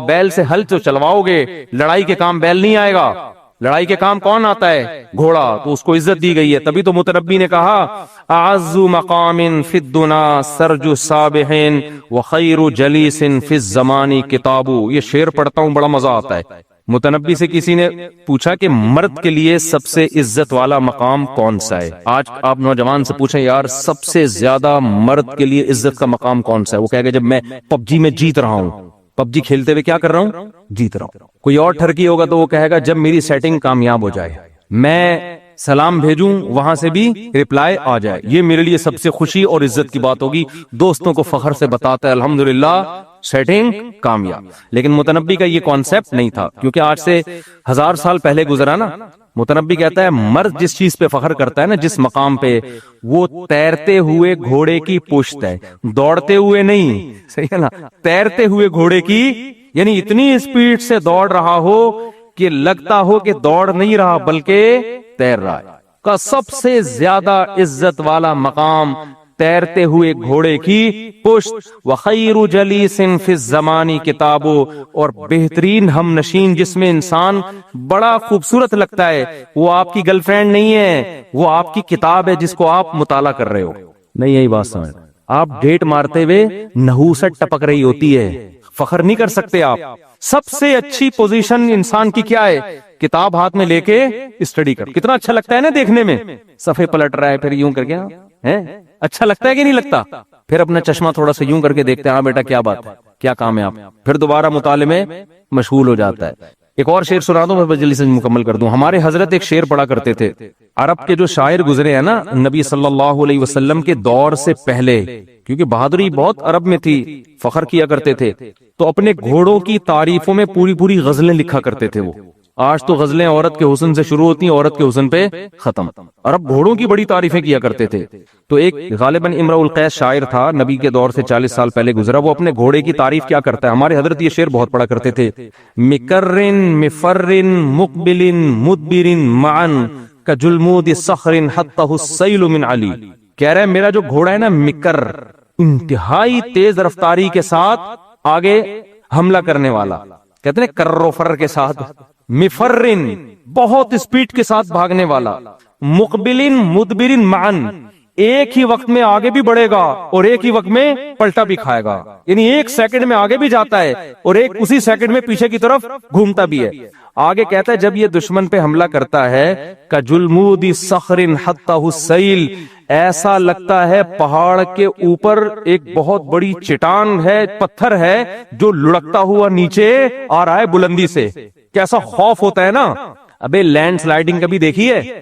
بیل سے ہل تو چلواؤ گے, لڑائی کے کام بیل نہیں آئے گا. لڑائی کے کام کون آتا ہے؟ گھوڑا. تو اس کو عزت دی گئی ہے. تبھی تو متنبی نے کہا اعز مقام فی الدنا سرج الصابحین وخیر جلیس فی الزمان کتاب. یہ شعر پڑھتا ہوں بڑا مزہ آتا ہے. متنبی سے کسی نے پوچھا کہ مرد کے لیے سب سے عزت والا مقام کون سا ہے؟ آج آپ نوجوان سے پوچھیں یار سب سے زیادہ مرد کے لیے عزت کا مقام کون سا ہے, وہ کہے گا جب میں پب جی میں جیت رہا ہوں, پب جی کھیلتے ہوئے کیا کر رہا ہوں؟ جیت رہا ہوں. کوئی اور ٹھرکی ہوگا تو وہ کہے گا جب میری سیٹنگ کامیاب ہو جائے, میں سلام بھیجوں وہاں سے بھی ریپلائی آ جائے, یہ میرے لیے سب سے خوشی اور عزت کی بات ہوگی. دوستوں کو فخر سے بتاتا ہے الحمدللہ سیٹنگ کامیاب. لیکن متنبی کا یہ کانسیپٹ نہیں تھا, کیونکہ آج سے 1000 سال پہلے گزرا نا. متنبی کہتا ہے مرد جس چیز پہ فخر کرتا ہے نا, جس مقام پہ, وہ تیرتے ہوئے گھوڑے کی پشت ہے, دوڑتے ہوئے نہیں. صحیح ہے نا, تیرتے ہوئے گھوڑے کی, یعنی اتنی اسپیڈ سے دوڑ رہا ہو کہ لگتا ہو کہ دوڑ نہیں رہا بلکہ تیر رہا ہے. کا سب سے زیادہ عزت والا مقام تیرتے ہوئے گھوڑے کی پشت. وخیر جلیس فی الزمان کتاب, اور بہترین ہم نشین جس میں انسان بڑا خوبصورت لگتا ہے وہ آپ کی گرل فرینڈ نہیں ہے, وہ آپ کی کتاب ہے جس کو آپ مطالعہ کر رہے ہو. نہیں یہی بات سمجھ, آپ ڈیٹ مارتے ہوئے نحوست ٹپک رہی ہوتی ہے, فخر نہیں کر سکتے آپ. سب سے اچھی پوزیشن انسان کی کیا ہے؟ کتاب ہاتھ میں لے کے اسٹڈی کر. کتنا اچھا لگتا ہے نا دیکھنے میں, صفحے پلٹ رہا ہے پھر یوں کر کے, اچھا لگتا ہے کہ نہیں لگتا؟ پھر اپنا چشمہ تھوڑا سا یوں کر کے دیکھتے ہیں, ہاں بیٹا کیا بات ہے, کیا کام ہے آپ, پھر دوبارہ مطالعے میں مشغول ہو جاتا ہے. ایک اور شعر سنا دوں, میں جلدی سے مکمل کر دوں. ہمارے حضرت ایک شعر پڑھا کرتے تھے. عرب کے جو شاعر گزرے ہیں نا نبی صلی اللہ علیہ وسلم کے دور سے پہلے, کیونکہ بہادری بہت عرب میں تھی, فخر کیا کرتے تھے, تو اپنے گھوڑوں کی تعریفوں میں پوری غزلیں لکھا کرتے تھے. وہ آج تو غزلیں عورت کے حسن سے شروع ہوتی ہیں, عورت کے حسن پہ ختم. عرب گھوڑوں کی بڑی تعریفیں کیا کرتے تھے. تو ایک غالباً امرؤ القیس شاعر تھا, نبی کے دور سے 40 سال پہلے گزرا. وہ اپنے گھوڑے کی تعریف کیا کرتا ہے, ہمارے حضرت یہ شعر بہت پڑھا کرتے تھے. مکرن مفرن مقبلن مدبرن معن کجلمود صخر حتہ السیل من علی. کہہ رہے میرا جو گھوڑا ہے نا مکر, انتہائی تیز رفتاری کے ساتھ آگے حملہ کرنے والا, کہتے ہیں کر و فر کے ساتھ, مفرن بہت اسپیڈ کے ساتھ بھاگنے والا, مقبلن مدبرن معن ایک ہی وقت میں آگے بھی بڑھے گا اور ایک ہی وقت میں پلٹا بھی کھائے گا, یعنی ایک سیکنڈ میں آگے بھی جاتا ہے اور ایک اسی سیکنڈ میں پیچھے کی طرف گھومتا بھی ہے. آگے کہتا ہے جب یہ دشمن پہ حملہ کرتا ہے کجلمود صخر حتہ السیل, ایسا لگتا ہے پہاڑ کے اوپر ایک بہت بڑی چٹان ہے, پتھر ہے جو لڑکتا ہوا نیچے آ رہا ہے بلندی سے. کیسا خوف ہوتا ہے نا. ابے لینڈ سلائیڈنگ کبھی دیکھی ہے؟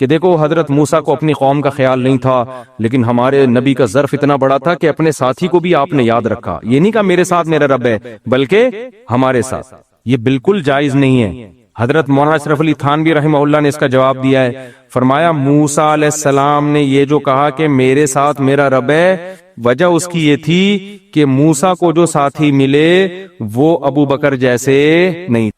کہ دیکھو حضرت موسیٰ کو اپنی قوم کا خیال نہیں تھا، لیکن ہمارے نبی کا ظرف اتنا بڑا تھا کہ اپنے ساتھی کو بھی آپ نے یاد رکھا. یہ نہیں کہا میرے ساتھ میرا رب ہے، بلکہ ہمارے ساتھ. یہ بالکل جائز نہیں ہے. حضرت مولانا اشرف علی تھانوی رحمہ اللہ نے اس کا جواب دیا ہے. فرمایا موسیٰ علیہ السلام نے یہ جو کہا کہ میرے ساتھ میرا رب ہے، وجہ اس کی یہ تھی کہ موسیٰ کو جو ساتھی ملے وہ ابو بکر جیسے نہیں